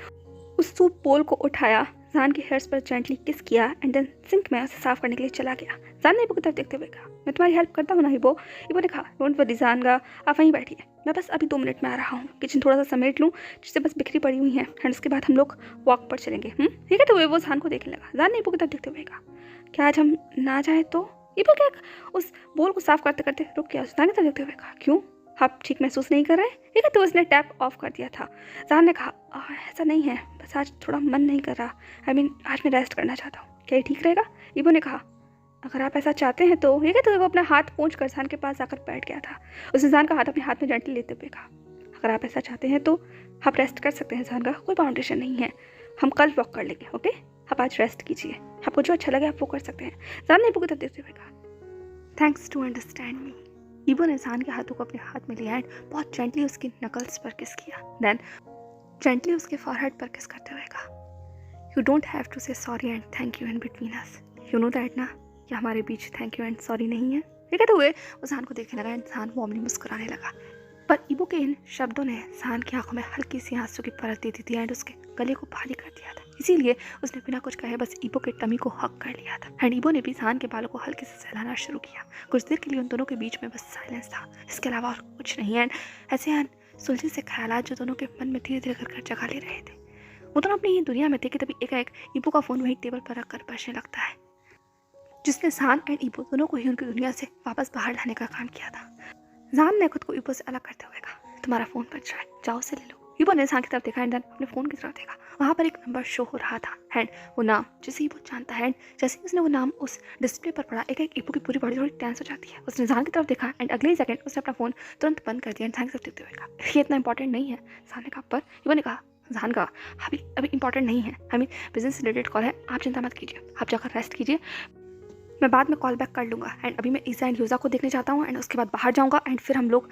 [SPEAKER 2] उस सूप बोल को उठाया, जान के हेयर्स पर जेंटली किस किया एंड देन सिंक में उसे साफ करने के लिए चला गया। जान ने ईबो की तरफ देखते हुए कहा, मैं तुम्हारी हेल्प करता हूँ ना ईबो? ईबो ने कहा, डोंट वरी जान का, आप वहीं बैठिए, मैं बस अभी 2 मिनट में आ रहा हूँ। किचन थोड़ा सा समेट लूँ जिससे बस बिखरी पड़ी हुई है, एंड उसके बाद हम लोग वॉक पर चलेंगे। ठीक है? तो वो जान को देखने लगा। जान ने ईबो की तरफ देखते हुए कहा, क्या आज हम ना जाए तो? ईबो क्या उस बोल को साफ करते करते रुक गया। जान की तरफ देखते हुए कहा, क्यों, आप ठीक महसूस नहीं कर रहे? ठीक है? तो उसने टैप ऑफ कर दिया था। जान ने कहा, ऐसा नहीं है, बस आज थोड़ा मन नहीं कर रहा, आई मीन आज मैं रेस्ट करना चाहता हूँ, क्या ये ठीक रहेगा? ईबो ने कहा, अगर आप ऐसा चाहते हैं तो। ठीक है? तो वो अपना हाथ पोंछ कर जान के पास आकर बैठ गया था। उसने जान का हाथ अपने हाथ में जेंटली लेते हुए कहा, अगर आप ऐसा चाहते हैं तो आप रेस्ट कर सकते हैं जान का, कोई बाउंडेशन नहीं है, हम कल वॉक कर लेंगे। ओके, आप आज रेस्ट कीजिए, आपको जो अच्छा लगे आप वो कर सकते हैं। जान ने ईबो की तरफ देखते हुए कहा, थैंक्स टू अंडरस्टैंड मी। ईबो ने जान के हाथों को अपने हाथ में लिया एंड बहुत जेंटली उसकी नकल्स पर किस किया, देन जेंटली उसके फॉरहेड पर किस करते हुए कहा, यू डोंट हैव टू से sorry and thank you in between us, you know that ना, कि हमारे बीच थैंक यू एंड सॉरी नहीं है। ठीक है? तो हुए वो जान को देखने लगा एंड जान वार्मली मुस्कुराने लगा। पर ईबो के इन शब्दों ने जान की आंखों में हल्की सी आंसू की परत दे दी थी एंड उसके गले को भारी कर दिया था। इसीलिए उसने बिना कुछ कहे बस ईबो के टमी को हक कर लिया था एंड ईबो ने भी जान के बालों को हल्के से सहलाना शुरू किया। कुछ देर के लिए उन दोनों के बीच में बस साइलेंस था, इसके अलावा और कुछ नहीं। एंड ऐसे सुलझे से ख्यालात जो दोनों के मन में धीरे धीरे कर जगा ले रहे थे। वो दोनों अपनी ही दुनिया में थे कि तभी एकाएक ईबो का फोन वही टेबल पर रख कर बजने लगता है, जिसने जान एंड ईबो दोनों को ही उनकी दुनिया से वापस बाहर लाने का काम किया था। जान ने खुद को ईबो से अलग करते हुए कहा, तुम्हारा फोन बज रहा है, जाओ से ले लो। ईबो ने जान की तरफ देखा एंड देन अपने फोन की तरफ देखा। वहाँ पर एक नंबर शो हो रहा था एंड वो नाम जिसे ईबो जानता है। एंड जैसे ही उसने वो नाम उस डिस्प्ले पर पड़ा, एक ईबो की पूरी बॉडी थोड़ी टेंस हो जाती है। उसने जान की तरफ देखा एंड अगले ही सेकंड उसने अपना फोन तुरंत बंद कर दिया एंड जान की तरफ देखते हुए कहा, ये इतना इंपॉर्टेंट नहीं है। जान ने कहा, पर ईबो ने कहा, जान का अभी इंपॉर्टेंट नहीं है, I mean business related call है, आप चिंता मत कीजिए, आप जाकर रेस्ट कीजिए, मैं बाद में कॉल बैक कर लूँगा। एंड अभी मैं ईसा एंड यूजा को देखने जाता हूँ एंड उसके बाद बाहर जाऊँगा एंड फिर हम लोग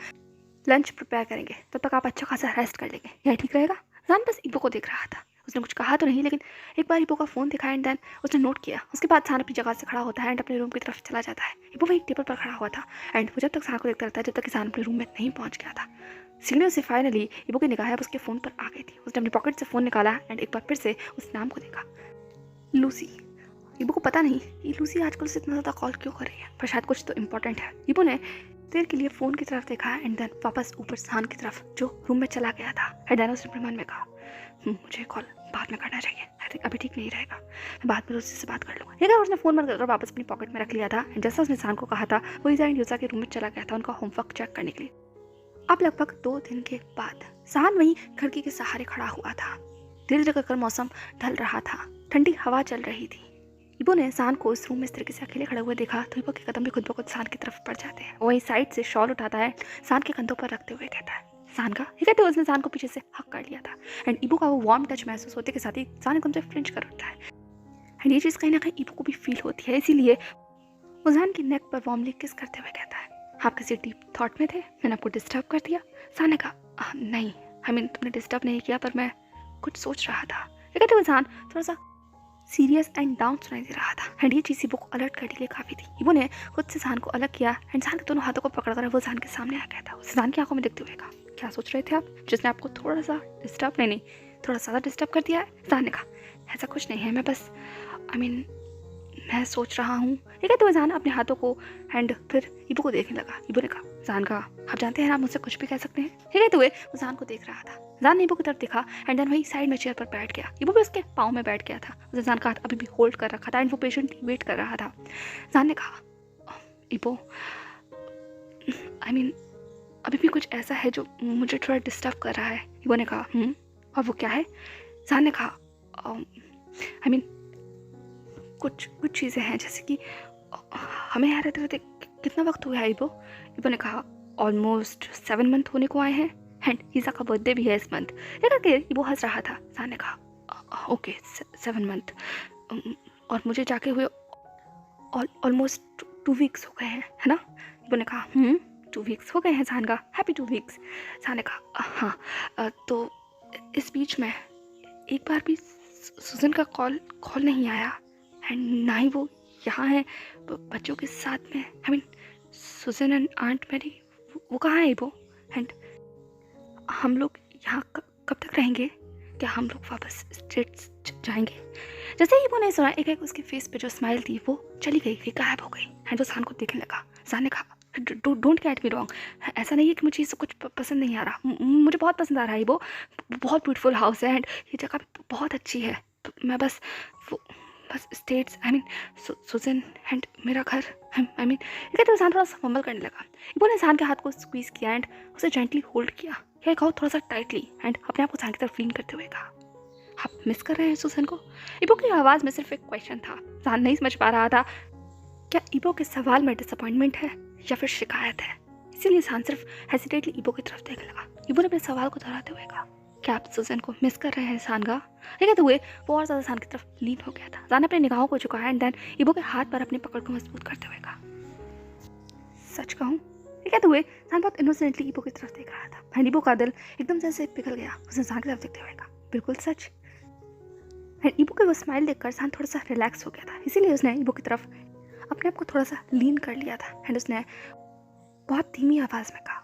[SPEAKER 2] लंच प्रिपेयर करेंगे, तब तक आप अच्छा खासा रेस्ट कर लेंगे, यह ठीक रहेगा? जान बस ईबो को देख रहा था। उसने कुछ कहा तो नहीं, लेकिन एक बार ईबो का फ़ोन देखा एंड देन उसने नोट किया। उसके बाद जान अपनी जगह से खड़ा होता है एंड अपने रूम की तरफ चला जाता है। ईबो वही टेबल पर खड़ा हुआ था एंड वो जब तक जान को देखता रहता है जब तक जान अपने रूम में नहीं पहुंच गया था। सीढ़ियों से फाइनली ईबो की निगाहें उसके फ़ोन पर आ गई थी। उसने अपनी पॉकेट से फ़ोन निकाला एंड एक बार फिर से उस नाम को देखा, लूसी। ईबो को पता नहीं कि लूसी आजकल से इतना ज़्यादा कॉल क्यों कर रही है, पर शायद कुछ तो इम्पोर्टेंट है। ईबो ने देर के लिए फ़ोन की तरफ देखा एंड देन वापस ऊपर जान की तरफ जो रूम में चला गया था। एंड देन उसने अपने मन में कहा, मुझे कॉल बाद में करना चाहिए, आई थिंक अभी ठीक नहीं रहेगा, मैं बाद में उससे बात कर लूँगा। लेकिन उसने फ़ोन बंद कर वापस अपनी पॉकेट में रख लिया था एंड जैसा उसने जान को कहा था वो ईसा एंड यूजा के रूम में चला गया था उनका होमवर्क चेक करने के लिए। अब लगभग 2 दिन के बाद जान वहीं खिड़की के सहारे खड़ा हुआ था। धीरे धीरे कर मौसम ढल रहा था, ठंडी हवा चल रही थी। ईबो ने जान को इस रूम में इस तरीके से अकेले खड़े हुए देखा तो ईबो के कदम भी खुद ब खुद जान की तरफ बढ़ जाते हैं। वही साइड से शॉल उठाता है, जान के कंधों पर रखते हुए कहता है, जान का। ठीक है? तो उसने जान को पीछे से हक कर लिया था एंड ईबो का वो वार्म टच महसूस होते के साथ ही जान एकदम से फ्लिंच कर उठता है एंड ये चीज़ कहीं ना कहीं ईबो को भी फील होती है। इसीलिए वो जान की नेक पर वार्मली किस करते हुए कहता है, आप किसी डीप थॉट में थे, मैंने आपको डिस्टर्ब कर दिया? जान ने कहा, नहीं, आई मीन तुमने डिस्टर्ब नहीं किया, पर मैं कुछ सोच रहा था। ठीक है? तो जान थोड़ा सा सीरियस एंड डाउन सुनाई दे रहा था एंड ये चीज़ ईबो को अलर्ट करने के लिए काफ़ी थी। ईबो ने खुद से जान को अलग किया एंड जान के दोनों हाथों को पकड़कर वो जान के सामने आ गया था। उसे जान की आंखों में देखते हुए कहा, क्या सोच रहे थे आप, जिसने आपको थोड़ा सा डिस्टर्ब नहीं थोड़ा ज़्यादा डिस्टर्ब कर दिया है? जान ने कहा, ऐसा कुछ नहीं है, मैं बस मैं सोच रहा हूँ। ठीक है? तो जान अपने हाथों को एंड फिर ईबो को देखने लगा। ईबो ने कहा, जान का, आप जानते हैं आप मुझसे कुछ भी कह सकते हैं। ठीक है? तो वो जान को देख रहा था। जान ने ईबो की तरफ देखा एंड देन वही साइड में चेयर पर बैठ गया। ईबो भी उसके पाँव में बैठ गया था। उसने जान का हाथ अभी भी होल्ड कर रखा था एंड वो पेशेंटली वेट कर रहा था। जान ने कहा, ईबो, आई मीन अभी भी कुछ ऐसा है जो मुझे थोड़ा डिस्टर्ब कर रहा है। इबो ने कहा और वो क्या है? जान ने कहा आई मीन कुछ कुछ चीज़ें हैं, जैसे कि हमें यहाँ रहते रहते कितना वक्त हुआ है इबो? इबो ने कहा ऑलमोस्ट 7 मंथ होने को आए हैं, एंड ईसा का बर्थडे भी है इस मंथ। ये करके इबो हंस रहा था। जान ने कहा ओके 7 मंथ, और मुझे जाके हुए ऑलमोस्ट 2 वीक्स हो गए हैं, है ना? इबो ने कहा 2 वीक्स हो गए हैं जान का, हैप्पी 2 वीक्स। जान ने कहा हाँ। तो इस बीच में एक बार भी सुजन का कॉल नहीं आया, एंड ना ही वो यहाँ है बच्चों के साथ में। I mean Susan and aunt Mary, वो कहाँ है वो? एंड हम लोग यहाँ कब तक रहेंगे? क्या हम लोग वापस स्टेट्स जाएंगे? जैसे ही वो नहीं सुना, एक उसके फेस पे जो स्माइल थी वो चली गई, फिर गायब हो गई। एंड वो सान को देखने लगा। सान ने कहा डोंट गेट मी रॉन्ग, ऐसा नहीं है कि मुझे ये सब कुछ पसंद नहीं आ रहा, मुझे बहुत पसंद आ रहा है। वो बहुत ब्यूटीफुल हाउस है एंड ये जगह बहुत अच्छी है। मैं बस States, I mean Susan and मेरा घर, आई मीन कहते इंसान थोड़ा सा फंबल करने लगा। इबो ने इंसान के हाथ को स्क्वीज किया एंड उसे जेंटली होल्ड किया, या कहो थोड़ा सा टाइटली, एंड अपने आप को इंसान की तरफ लीन करते हुए कहा आप मिस कर रहे हैं सुजन को? इबो की आवाज़ में सिर्फ एक क्वेश्चन था। इंसान नहीं समझ पा रहा था क्या इबो के सवाल में डिसअपॉइंटमेंट है या फिर शिकायत है। इसीलिए इंसान सिर्फ हेसिटेटली इबो की तरफ देखने लगा। इबो ने अपने सवाल को दोहराते हुए कहा क्या आप सुजन को मिस कर रहे हैं इंसान का? ये कहते हुए वो और ज़्यादा इंसान की तरफ लीन हो गया था। इंसान अपने निगाहों को झुकाया एंड देन इबो के हाथ पर अपनी पकड़ को मजबूत करते हुए कहा सच कहूँ? ये कहते हुए इंसान बहुत इनोसेंटली इबो की तरफ देख रहा था। एंड इबो का दिल एकदम से पिघल गया उस इंसान की तरफ देखते हुए कहा बिल्कुल सच। एंड इबो के वो स्माइल देखकर इंसान थोड़ा सा रिलैक्स हो गया था, इसीलिए उसने इबो की तरफ अपने आप को थोड़ा सा लीन कर लिया था। एंड उसने बहुत धीमी आवाज़ में कहा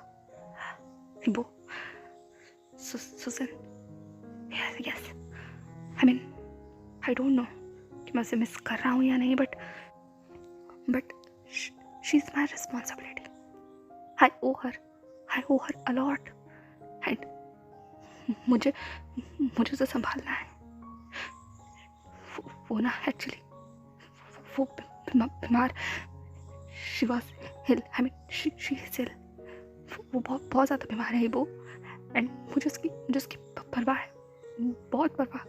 [SPEAKER 2] इबो सुजन yes, I mean I don't know कि मैं उसे मिस कर रहा हूँ या नहीं, but she is my responsibility. I owe her a lot, and मुझे उसे संभालना है। वो ना एक्चुअली वो बीमार, she was ill, I mean she is ill, वो बहुत ज़्यादा बीमार है वो, एंड मुझे उसकी परवाह है, बहुत परवाह।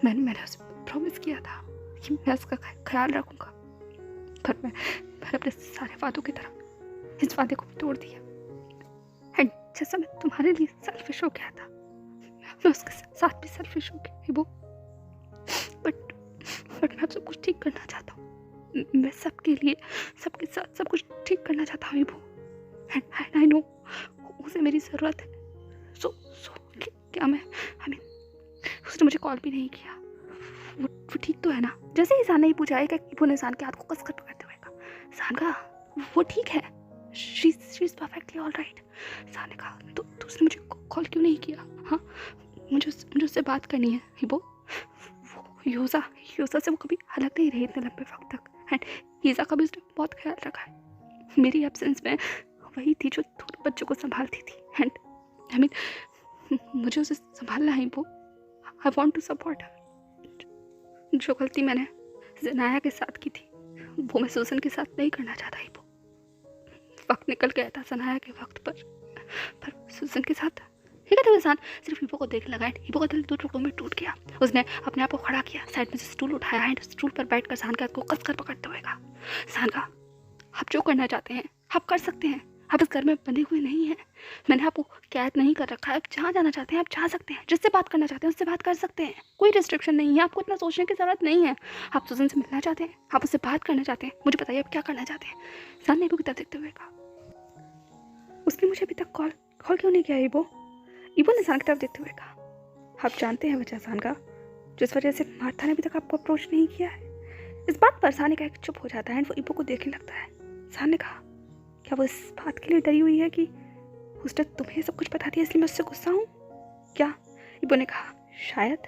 [SPEAKER 2] मैंने उसे प्रॉमिस किया था कि मैं उसका ख्याल रखूँगा, पर मैंने अपने सारे वादों की तरह इस वादे को भी तोड़ दिया। एंड जैसा मैं तुम्हारे लिए सेल्फिश हो गया था, मैं उसके साथ भी सेल्फिश हो गई वो, बट मैं अब सब कुछ ठीक करना चाहता हूँ। मैं सबके लिए सबके साथ सब कुछ ठीक करना चाहता हूँ वो, एंड आई नो उसे मेरी ज़रूरत है। सो क्या मैं, आई मीन उसने मुझे कॉल भी नहीं किया, वो ठीक तो है ना? जैसे ही इंसान ने पूछा है कि वो इंसान के हाथ को कसकर पकड़ते हुए कहा इंसान का वो ठीक है, she is perfectly all right. इंसान ने कहा तो उसने मुझे कॉल क्यों नहीं किया? हाँ मुझे उससे बात करनी है वो योजा से वो कभी अलग नहीं रही इतने लंबे वक्त तक, एंड हीज़ा का भी उसने बहुत ख्याल रखा है। मेरी एब्सेंस में वही थी जो दोनों बच्चों को संभालती थी, एंड आई मीन मुझे उसे संभालना है वो, आई वॉन्ट टू सपोर्ट हर। जो गलती मैंने ज़नाया के साथ की थी वो मैं सुजन के साथ नहीं करना चाहता ही वो। वक्त निकल गया था ज़नाया के वक्त पर सुजन के साथ ठीक है। तो इंसान सिर्फ इबो को देख लगा, इबो का दिल 2 टुकड़ों में टूट गया। उसने अपने आप को खड़ा किया, साइड में से स्टूल उठाया एंड स्टूल पर बैठकर सान के हाथ को कसकर पकड़ते हुए कहा सान का आप जो करना चाहते हैं आप कर सकते हैं, आप इस घर में बंधे हुए नहीं हैं। मैंने आपको कैद नहीं कर रखा है, आप जहाँ जाना चाहते हैं आप जा सकते हैं, जिससे बात करना चाहते हैं उससे बात कर सकते हैं, कोई रिस्ट्रिक्शन नहीं है, आपको इतना सोचने की ज़रूरत नहीं है। आप सुजन से मिलना चाहते हैं, आप उससे बात करना चाहते हैं, मुझे बताइए आप क्या करना चाहते हैं। सान ने इबो की तरफ देखते हुए कहा उसने मुझे अभी तक कॉल क्यों नहीं किया? इबो ने सान की तरफ देखते हुए कहा आप जानते हैं वजह सान का, जिस वजह से मार्था ने अभी तक आपको अप्रोच नहीं किया है। इस बात पर सान का एक चुप हो जाता है एंड वो इबो को देखने लगता है। सान ने कहा क्या वो इस बात के लिए डरी हुई है कि उसने तुम्हें सब कुछ बता दिया इसलिए मैं उससे गुस्सा हूँ क्या? इबो ने कहा शायद।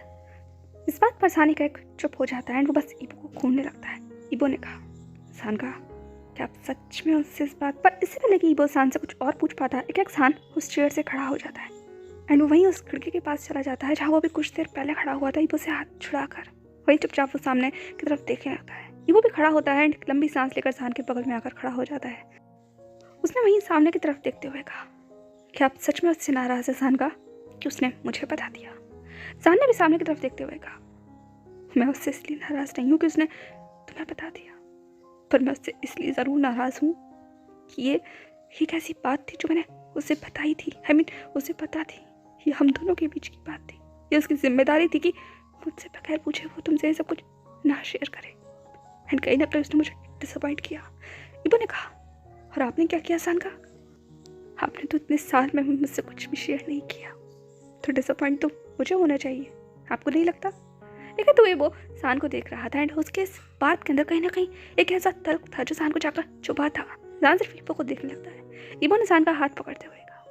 [SPEAKER 2] इस बात पर सान का एक चुप हो जाता है एंड वो बस इबो को घूरने लगता है। इबो ने कहा सान का क्या आप सच में उससे इस बात पर? इससे पहले कि इबो सान से कुछ और पूछ पाता एक सान उस चेयर से खड़ा हो जाता है एंड वो वहीं उस खिड़की के पास चला जाता है जहाँ वो अभी कुछ देर पहले खड़ा हुआ था। इबो से हाथ छुड़ाकर वहीं चुपचाप वो सामने की तरफ देखने लगता है। इबो भी खड़ा होता है एंड लंबी सांस लेकर सान के बगल में आकर खड़ा हो जाता है। उसने वहीं सामने की तरफ देखते हुए कहा क्या आप सच में उससे नाराज़ है सान का कि उसने मुझे बता दिया? सान ने भी सामने की तरफ देखते हुए कहा, मैं उससे इसलिए नाराज़ नहीं हूँ कि उसने तुम्हें बता दिया, पर मैं उससे इसलिए ज़रूर नाराज़ हूँ कि ये एक ऐसी बात थी जो मैंने उसे बताई थी। उसे पता थी, ये हम दोनों के बीच की बात थी। ये उसकी जिम्मेदारी थी कि मुझसे बगैर पूछे वो तुमसे ये सब कुछ ना शेयर करे। एंड कहीं ना कहीं उसने मुझे डिसअपॉइंट किया। इबो ने कहा, और आपने क्या किया सान का? आपने तो इतने साल में मुझसे कुछ भी शेयर नहीं किया, तो डिसअपॉइंट तो मुझे होना चाहिए, आपको नहीं लगता? लेकिन तो इबो सान को देख रहा था एंड उसके इस बात के अंदर कहीं ना कहीं एक ऐसा तर्क था जो सान को जाकर चुभा था। सान सिर्फ इबो को देखने लगता है। इबो ने सान का हाथ पकड़ते हुए कहा,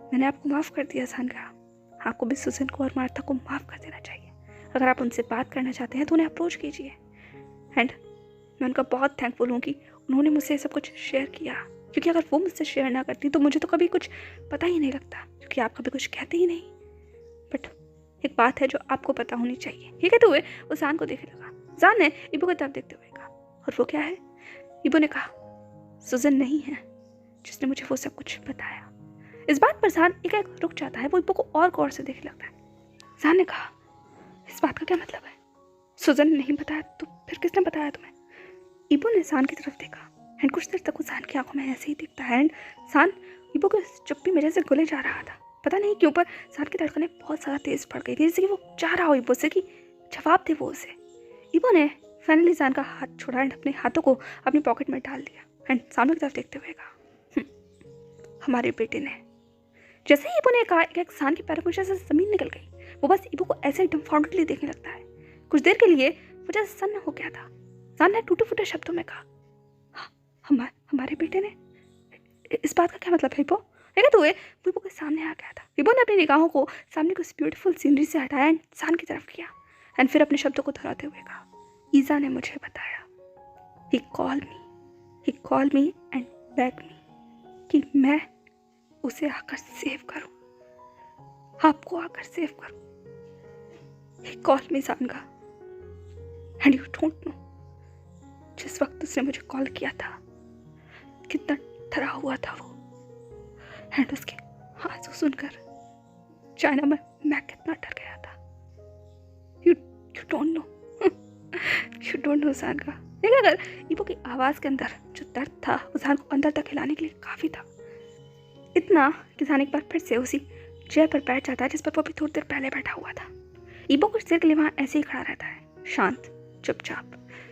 [SPEAKER 2] मैंने आपको माफ़ कर दिया सान का, आपको भी सुजन को और मार्था को माफ़ कर देना चाहिए। अगर आप उनसे बात करना चाहते हैं तो उन्हें अप्रोच कीजिए। एंड मैं उनका बहुत थैंकफुल हूँ कि उन्होंने मुझसे सब कुछ शेयर किया, क्योंकि अगर वो मुझसे शेयर ना करती तो मुझे तो कभी कुछ पता ही नहीं लगता, क्योंकि आप कभी कुछ कहते ही नहीं। बट एक बात है जो आपको पता होनी चाहिए। ये कहते हुए वो सान को देखने लगा। सान ने इबो की तरफ देखते हुए कहा, और वो क्या है? इबो ने कहा, सुजन नहीं है जिसने मुझे वो सब कुछ बताया। इस बात पर सान एक रुक जाता है। वो इबो को और गौर से देखने लगता है। सान ने कहा, इस बात का क्या मतलब है? सुजन ने नहीं बताया तो फिर किसने बताया तुम्हें? इबो ने सान की तरफ देखा एंड कुछ देर तक वो सान की आंखों में ऐसे ही दिखता है। एंड सान इबो को चुप्पी में जैसे गले जा रहा था। पता नहीं क्यों पर सान की धड़कनें बहुत ज़्यादा तेज पड़ गई थी, जैसे कि वो चाह रहा हो इबो से कि जवाब दे वो उसे। इबो ने फाइनली सान का हाथ छोड़ा एंड अपने हाथों को अपनी पॉकेट में डाल दिया एंड सामने की तरफ देखते हुए कहा, हमारे बेटे ने। जैसे ही इबो ने कहा, एक सान के पैरों के नीचे से जमीन निकल गई। वो बस इबो को ऐसे डम्फाउंडेडली देखने लगता है। कुछ देर के लिए वो जैसे सन्न हो गया था। सान ने टूटे फूटे शब्दों में कहा, हमारे बेटे ने? इस बात का क्या मतलब है इबो? लेकिन तो इबो के सामने आ गया था। इबो ने अपनी निगाहों को सामने की उस ब्यूटीफुल सीनरी से हटाया एंड सान की तरफ किया एंड फिर अपने शब्दों को दोहराते हुए कहा, ईजा ने मुझे बताया, ही कॉल मी एंड बेग मी कि मैं उसे आकर सेव करूं, आपको आकर सेव करूं। ही कॉल मी सानगा एंड यू डोंट नो, जिस वक्त उसने मुझे कॉल किया था कितना डरा हुआ था वो, एंड उसके आंसू सुनकर चाइना में मैं कितना डर गया था। यू डोंट नो सानगा। लेकिन अगर इबो की आवाज़ के अंदर जो दर्द था वो सान को अंदर तक हिलाने के लिए काफ़ी था। इतना कि सान एक बार फिर से उसी चेयर पर बैठ जाता है जिस पर वो भी थोड़ी देर पहले बैठा हुआ था। इबो कुछ देर के लिए वहाँ ऐसे ही खड़ा रहता है, शांत चुपचाप,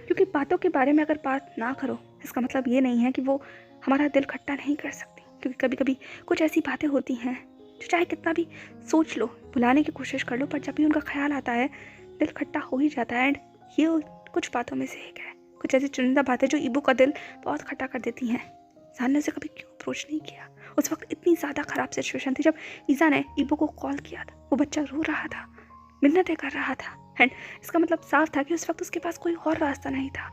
[SPEAKER 2] क्योंकि बातों के बारे में अगर बात ना करो इसका मतलब ये नहीं है कि वो हमारा दिल खट्टा नहीं कर सकती। क्योंकि कभी कभी कुछ ऐसी बातें होती हैं जो चाहे कितना भी सोच लो, भुलाने की कोशिश कर लो, पर जब भी उनका ख्याल आता है दिल खट्टा हो ही जाता है। एंड ये कुछ बातों में से एक है। कुछ ऐसी चुनिंदा बातें जो इबो का दिल बहुत खट्टा कर देती हैं। सान ने उसे कभी क्यों अप्रोच नहीं किया? उस वक्त इतनी ज़्यादा ख़राब सिचुएशन थी जब ईजा ने इबो को कॉल किया था। वो बच्चा रो रहा था, मिन्नतें कर रहा था, एंड इसका मतलब साफ था कि उस वक्त उसके पास कोई और रास्ता नहीं था।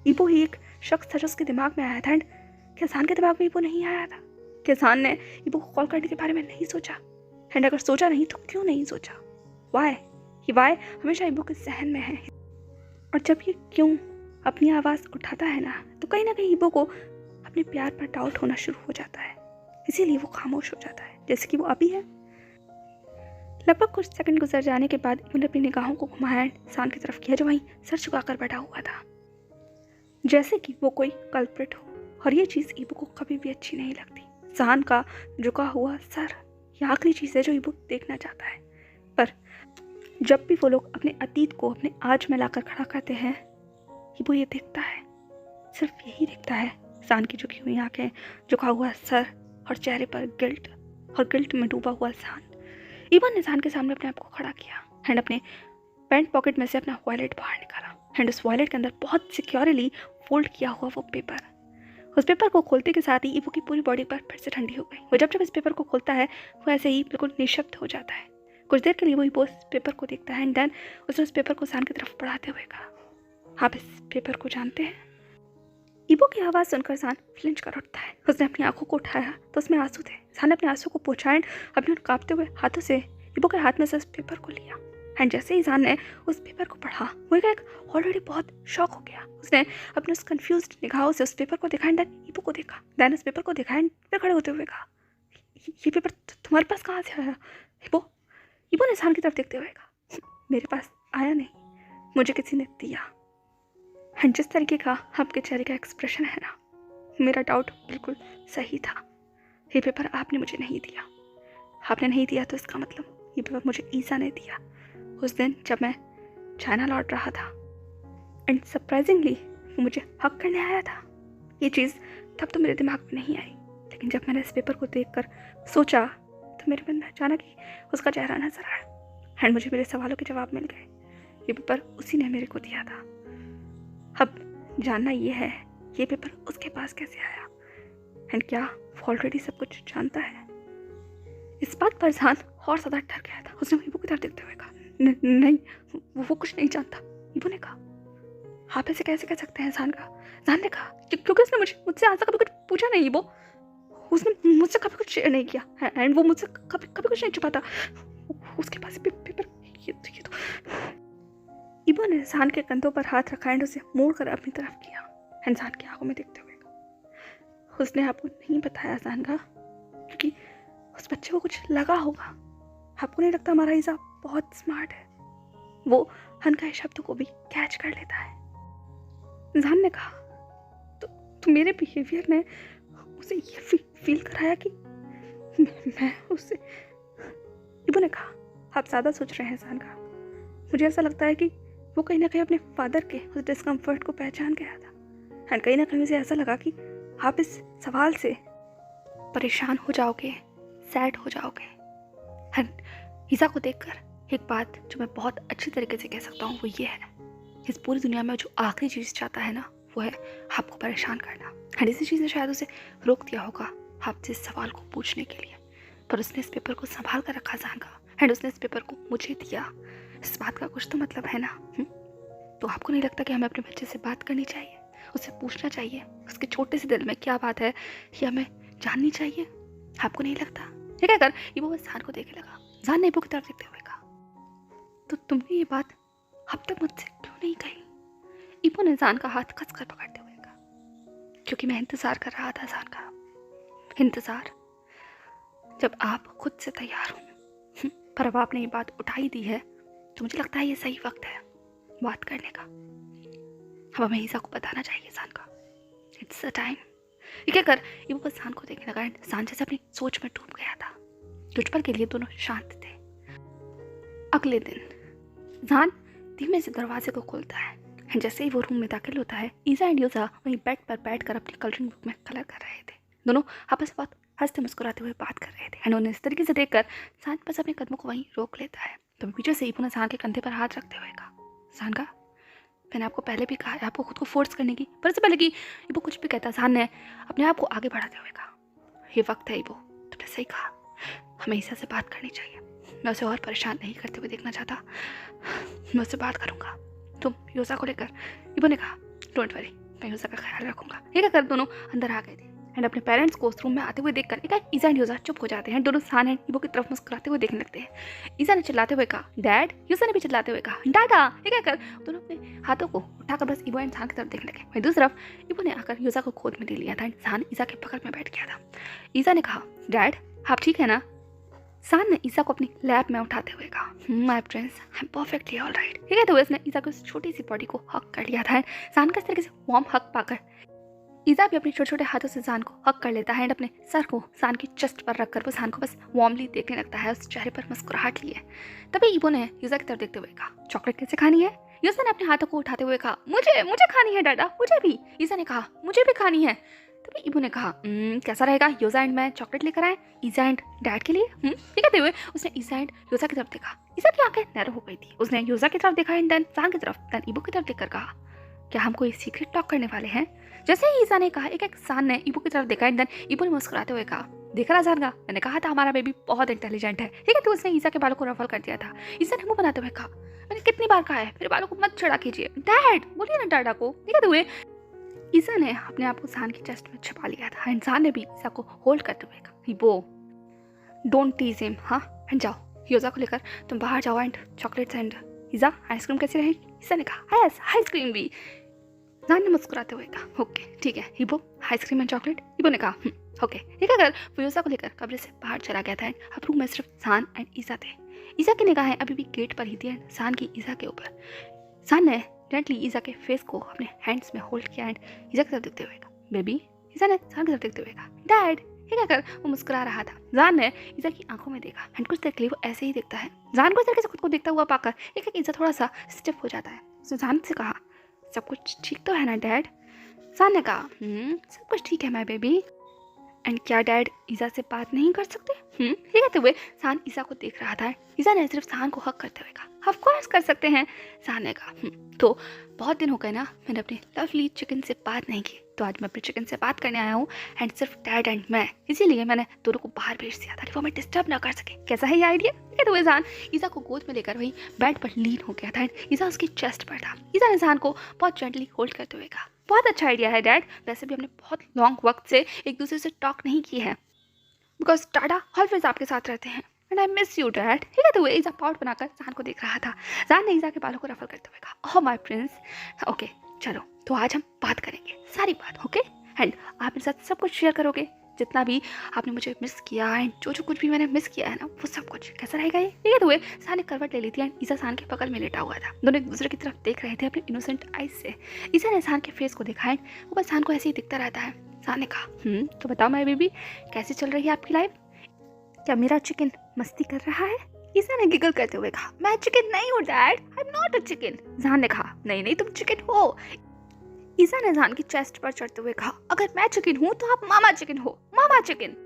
[SPEAKER 2] इबो ही एक शख्स था जो उसके दिमाग में आया था। एंड क्या सान के दिमाग में इबो नहीं आया था? क्या सान ने इबो को कॉल करने के बारे में नहीं सोचा? एंड अगर सोचा नहीं तो क्यों नहीं सोचा? वाई हमेशा इबो के जहन में है। और जब ये क्यों अपनी आवाज़ उठाता है ना तो कहीं इबो को अपने प्यार पर डाउट होना शुरू हो जाता है। इसीलिए वो खामोश हो जाता है, जैसे कि वो अभी है। लगभग कुछ सेकंड गुजर जाने के बाद इबो ने अपनी निगाहों को घुमाया एंड सान की तरफ किया जो वहीं सर झुकाकर बैठा हुआ था, जैसे कि वो कोई कल्प्रिट हो। और ये चीज़ इबो को कभी भी अच्छी नहीं लगती। सान का झुका हुआ सर ये आखिरी चीज़ है जो इबो देखना चाहता है। पर जब भी वो लोग अपने अतीत को अपने आज में लाकर खड़ा करते हैं, इबो ये देखता है, सिर्फ यही देखता है, सान की झुकी हुई आंखें, झुका हुआ सर और चेहरे पर गिल्ट, और गिल्ट में डूबा हुआ सान। इबो ने सान के सामने अपने आप को खड़ा किया एंड अपने पैंट पॉकेट में से अपना वॉलेट बाहर निकाला एंड उस वॉलेट के अंदर बहुत सिक्योरली फोल्ड किया हुआ वो पेपर। उस पेपर को खोलते के साथ ही इबो की पूरी बॉडी पर फिर से ठंडी हो गई। वो जब इस पेपर को खोलता है वो ऐसे ही बिल्कुल निशब्द हो जाता है। कुछ देर के लिए वो इबो इस पेपर को देखता है एंड देन उसने उस पेपर को सान की तरफ बढ़ाते हुए कहा, आप इस पेपर को जानते हैं? इबो की आवाज़ सुनकर सान फ्लिंच कर उठता है। उसने अपनी आंखों को उठाया तो उसमें आंसू थे। सान ने अपने आंसू को पोंछा एंड अपने कांपते हुए हाथों से इबो के हाथ में से उस पेपर को लिया एंड जैसे ही सान ने उस पेपर को पढ़ा वो एक ऑलरेडी बहुत शॉक हो गया। उसने अपने उस कंफ्यूज्ड निगाहों से उस पेपर को देखा एंड देन इबो को देखा, देन उस पेपर को देखा एंड फिर खड़े होते हुए कहा, ये पेपर तुम्हारे पास कहाँ से आया? इबो ने ईशान की तरफ देखते हुए कहा, मेरे पास आया नहीं, मुझे किसी ने दिया। एंड जिस तरीके का आपके चेहरे का एक्सप्रेशन है ना, मेरा डाउट बिल्कुल सही था। ये पेपर आपने मुझे नहीं दिया। आपने नहीं दिया तो इसका मतलब ये पेपर मुझे ईसा ने दिया उस दिन जब मैं चाइना लौट रहा था। एंड सरप्राइजिंगली वो मुझे हक करने आया था। ये चीज़ तब तो मेरे दिमाग में नहीं आई, लेकिन जब मैंने इस पेपर को देखकर सोचा तो मेरे मन में अचानक ही उसका चेहरा नजर आया एंड मुझे मेरे सवालों के जवाब मिल गए। ये पेपर उसी ने मेरे को दिया था। अब जानना ये है ये पेपर उसके पास कैसे आया एंड क्या वो ऑलरेडी सब कुछ जानता है। इस बात पर जान और ज़्यादा डर गया था। उसने इबो की तरफ देखते हुए कहा, नहीं वो कुछ नहीं जानता। इबो ने कहा, आप ऐसे कैसे कह सकते हैं? जान ने कहा, क्योंकि उसने मुझसे आज तक कभी कुछ पूछा नहीं। इबो, उसने मुझसे कभी कुछ शेयर नहीं किया एंड वो मुझसे कभी कुछ नहीं छुपाता। उसके पास पेपर ये तो। इबो ने जान के कंधों पर हाथ रखा एंड उसे मोड़ कर अपनी तरफ किया एंड जान की आंखों में देखते हुए कहा, उसने आपको नहीं बताया जान का, क्योंकि उस बच्चे को कुछ लगा होगा। आपको नहीं लगता हमारा ईसा बहुत स्मार्ट है? वो अनकहे शब्दों को भी कैच कर लेता है। जान ने कहा, तो मेरे बिहेवियर ने उसे ये फील कराया कि मैं उससे। इबो ने कहा, आप ज़्यादा सोच रहे हैं जान का। मुझे ऐसा लगता है कि वो कहीं ना कहीं अपने फादर के उस डिस्कम्फर्ट को पहचान गया था एंड कहीं ना कहीं उसे ऐसा लगा कि आप इस सवाल से परेशान हो जाओगे, सैड हो जाओगे। एंड ईसा को देखकर एक बात जो मैं बहुत अच्छी तरीके से कह सकता हूँ वो ये है, इस पूरी दुनिया में जो आखिरी चीज़ चाहता है ना वो है आपको परेशान करना। एंड इसी चीज़ ने शायद उसे रोक दिया होगा आपसे इस सवाल को पूछने के लिए, पर उसने इस पेपर को संभाल कर रखा जान का एंड उसने इस पेपर को मुझे दिया। इस बात का कुछ तो मतलब है ना। तो आपको नहीं लगता कि हमें अपने बच्चे से बात करनी चाहिए, उससे पूछना चाहिए उसके छोटे से दिल में क्या बात है, ये हमें जाननी चाहिए? आपको नहीं लगता? ठीक है कर इबो बस जान को देखे लगा। जान ने इबो की तरफ देखते हुए कहा, तो तुमने ये बात अब तक मुझसे क्यों नहीं कही? इबो ने जान का हाथ कसकर पकड़ते हुए कहा, क्योंकि मैं इंतजार कर रहा था जान का, इंतजार जब आप खुद से तैयार हो। पर अब आपने ये बात उठाई दी है तो मुझे लगता है ये सही वक्त है बात करने का। अब हमें ईसा को बताना चाहिए जान का। It's a time. ये क्या कर इबो बस जान को देखने लगा एंड जान जैसे अपनी सोच में डूब गया था। कुछ पल के लिए दोनों शांत थे। अगले दिन जान धीमे से दरवाजे को खोलता है एंड जैसे ही वो रूम में दाखिल होता है, ईसा एंड यूजा वहीं बेड पर बैठकर अपनी कलरिंग बुक में कलर कर रहे थे। दोनों आपस में बहुत हंसते मुस्कुराते हुए बात कर रहे थे एंड उन्हें इस तरीके से देखकर जान बस अपने कदमों को वहीं रोक लेता है। तो पीछे से इबो ने जान के कंधे पर हाथ रखते हुए कहा, जान का मैंने आपको पहले भी कहा है आपको खुद को फोर्स करने की, पर इससे पहले कि इबो कुछ भी कहता जान ने अपने आप को आगे बढ़ाते हुए कहा, ये वक्त है इबो, तुमने सही कहा, हमें ईसा से बात करनी चाहिए। मैं उसे और परेशान नहीं करते हुए देखना चाहता, मैं उससे बात करूँगा। तुम यूजा को लेकर, इबो ने कहा, डोंट वरी, मैं यूजा का ख्याल रखूंगा। ये कर दोनों अंदर आ गए थे एंड अपने पेरेंट्स को उस रूम में आते हुए देखकर एक ईसा एंड यूजा चुप हो जाते हैं। दोनों जान एंड इबो की तरफ मुस्कुराते हुए देखने लगते हैं। ईसा ने चिल्लाते हुए कहा, डैड। यूजा ने भी चिल्लाते हुए कहा, डाडा। ये क्या कर दोनों अपने हाथों को उठाकर बस इबो एंड जान की तरफ देखने लगे। वहीं दूसरी तरफ इबो ने आकर यूजा को गोद में ले लिया था एंड जान ईसा के बगल में बैठ गया था। ईसा ने कहा, डैड आप ठीक है ना? जान ने ईसा को अपनी लैब में उठाते हुए कहा, my Prince I am perfectly all right. ये कहते हुए उसने ईसा की उस छोटी सी बॉडी को हक कर लिया था। जान का इस तरीके से वार्म हक पाकर ईसा भी अपने छोटे छोटे हाथों से जान को हक कर लेता है एंड अपने सर को जान की चेस्ट पर रखकर वो जान को बस वार्मली देखने लगता है, उस चेहरे पर मुस्कुराहट लिए। तभी इबो ने यूजा की तरफ देखते हुए कहा, चॉकलेट कैसे खानी है? यूजा ने अपने हाथों को उठाते हुए कहा, मुझे खानी है डाडा, मुझे भी। ईसा ने कहा, मुझे भी खानी है। तभी इबो ने कहा, कैसा रहेगा यूजा एंड मैं चॉकलेट लेकर आए ईसा एंड डैड के लिए? ये कहते हुए उसने ईसा एंड यूजा की तरफ देखा। ईसा की आंखें नैरो हो गई थी। उसने यूजा की तरफ देखा एंड देन जान की तरफ, देन इबो की तरफ देखकर कहा, क्या हम कोई सीक्रेट टॉक करने वाले हैं? जैसे ही ईसा ने कहा, एक जान ने इबो की तरफ देखा एंड देन इबो ने मुस्कुराते हुए कहा, देख रहा जान का, मैंने कहा था हमारा बेबी बहुत इंटेलिजेंट है। ठीक है, तो उसने ईसा के बालों को रफल कर दिया था। ईसा ने मुंह बनाते हुए कहा, मैंने कितनी बार कहा है मेरे बालों को मत चढ़ा कीजिए। डैड बोलिए ना डाडा को। ठीक है, हुए ईसा ने अपने आप को जान की चेस्ट में छुपा लिया था एंड जान ने भी ईसा को होल्ड करते हुए कहा, इबो डोंट टीज हिम। हाँ एंड जाओ यूजा को लेकर तुम बाहर जाओ and chocolates and Isa ice cream कैसी रहेगी? ईसा ने कहा, यस आइसक्रीम भी। जान ने मुस्कुराते हुए कहा, ओके ठीक है इबो, आइसक्रीम एंड चॉकलेट। इबो ने कहा, ओके ठीक है, अगर फिरोजा को लेकर कमरे से बाहर चला गया था। अब रूम में सिर्फ सान एंड ईसा थे। ईसा की निगाहें अभी भी गेट पर ही थी एंड सान की ईसा के ऊपर। सान ने जेंटली ईसा के फेस को अपने हैंड्स में होल्ड किया एंड ईसा की तरफ देखते हुए कहा, बेबी। ईसा ने सान की तरफ देखते हुए कहा, डैड। ठीक है, कर वो मुस्कुरा रहा था। जान ने ईसा की आंखों में देखा एंड कुछ देर के लिए वो ऐसे ही देखता है। जान को इस तरीके से खुद को देखता हुआ पाकर एक ईसा थोड़ा सा स्टिफ हो जाता है। उसने जान से कहा, सब कुछ ठीक तो है ना डैड? जान ने कहा, सब कुछ ठीक है माय बेबी। एंड क्या डैड ईसा से बात नहीं कर सकते? ये कहते हुए सान ईसा को देख रहा था। ईसा ने सिर्फ सान को हक करते हुए कहा, ऑफ कोर्स कर सकते हैं। सान ने कहा, तो बहुत दिन हो गए ना मैंने अपने लवली चिकन से बात नहीं की, तो आज मैं अपने चिकन से बात करने आया हूँ एंड सिर्फ डैड एंड मैं, इसीलिए मैंने दोनों को बाहर भेज दिया ताकि वो हमें डिस्टर्ब ना कर सके। कैसा है ये आइडिया? कहते हुए जान ईसा को गोद में लेकर वही बेड पर लीन हो गया था एंड ईसा उसकी चेस्ट पर था। ईसा ने जान को बहुत जेंटली होल्ड करते हुए कहा, बहुत अच्छा आइडिया है डैड। वैसे भी हमने बहुत लॉन्ग वक्त से एक दूसरे से टॉक नहीं की है, बिकॉज टाटा ऑलवेज आपके साथ रहते हैं and I miss you dad. ठीक है, तो वो ईसा पाउट बनाकर जान को देख रहा था। जान ने ईसा के बालों को रफल करते हुए कहा, ओह माय प्रिंस। ओके चलो, तो आज हम बात करेंगे, सारी बात। ओके, एंड आप मेरे साथ सब कुछ शेयर करोगे, जितना भी आपने मुझे मिस किया एंड जो कुछ भी मैंने मिस किया है ना, वो सब कुछ। कैसा रहेगा ये? ठीक है, तो वे सान ने करवट ले ली थी एंड ईसा सान के बगल में लेटा हुआ था। दोनों एक दूसरे की तरफ देख रहे थे अपने इनोसेंट आइज से। ईसा ने सान के फेस को देखा एंड वो बस सान को ऐसे ही दिखता रहता है। सान ने कहा, तो बताओ माय बेबी, कैसी चल रही है आपकी लाइफ? क्या मेरा चिकन मस्ती कर रहा है? ईसा ने गिगल करते हुए कहा, मैं चिकन नहीं हूँ dad, I am not a chicken. जान ने कहा, नहीं तुम चिकन हो। ईसा ने जान की चेस्ट पर चढ़ते हुए कहा, अगर मैं चिकन हूँ तो आप मामा चिकन हो, मामा चिकन।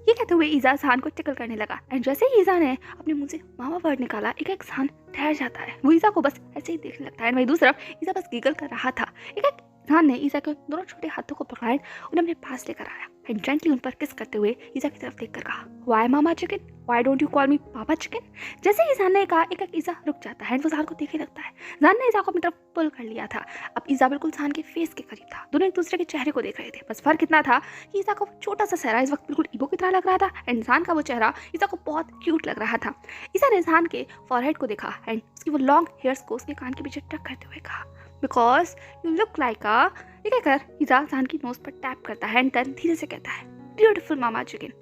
[SPEAKER 2] ये कहते हुए ईसा जान को टिकल करने लगा एंड जैसे ही ईसा ने अपने मुंह से मामा वर्ड निकाला, एक जान ठहर जाता है। वो ईसा को बस ऐसे ही देखने लगता है एंड वही दूसरा ईसा बस गिगल कर रहा था। एक जान ने ईसा के दोनों छोटे हाथों को पकड़ा उन्हें अपने पास लेकर आया एंड जेंटली उन पर किस करते हुए ईसा की तरफ देखकर कहा, why mama chicken, why don't you call मी पापा चिकन? जैसे ही जान ने कहा, एक ईसा रुक जाता है एंड वो जान को देखने लगता है। जान ने ईसा को अपनी तरफ पुल कर लिया था। अब ईसा बिल्कुल जान के फेस के करीब था। दोनों एक दूसरे के चेहरे को देख रहे थे। बस फर्क इतना था कि ईसा का वो छोटा सा चेहरा इस वक्त बिल्कुल ईगो की तरह लग रहा था एंड जान का वो चेहरा ईसा को बहुत क्यूट लग रहा था। ईसा ने जान के फॉरहेड को देखा एंड उसकी वो लॉन्ग हेयर्स को उसके कान के पीछे टक करते हुए कहा, बिकॉज यू लुक लाइक अ। ये कहकर ईसा जान की नोज पर टैप करता है एंड देन धीरे से कहता है, beautiful mama chicken,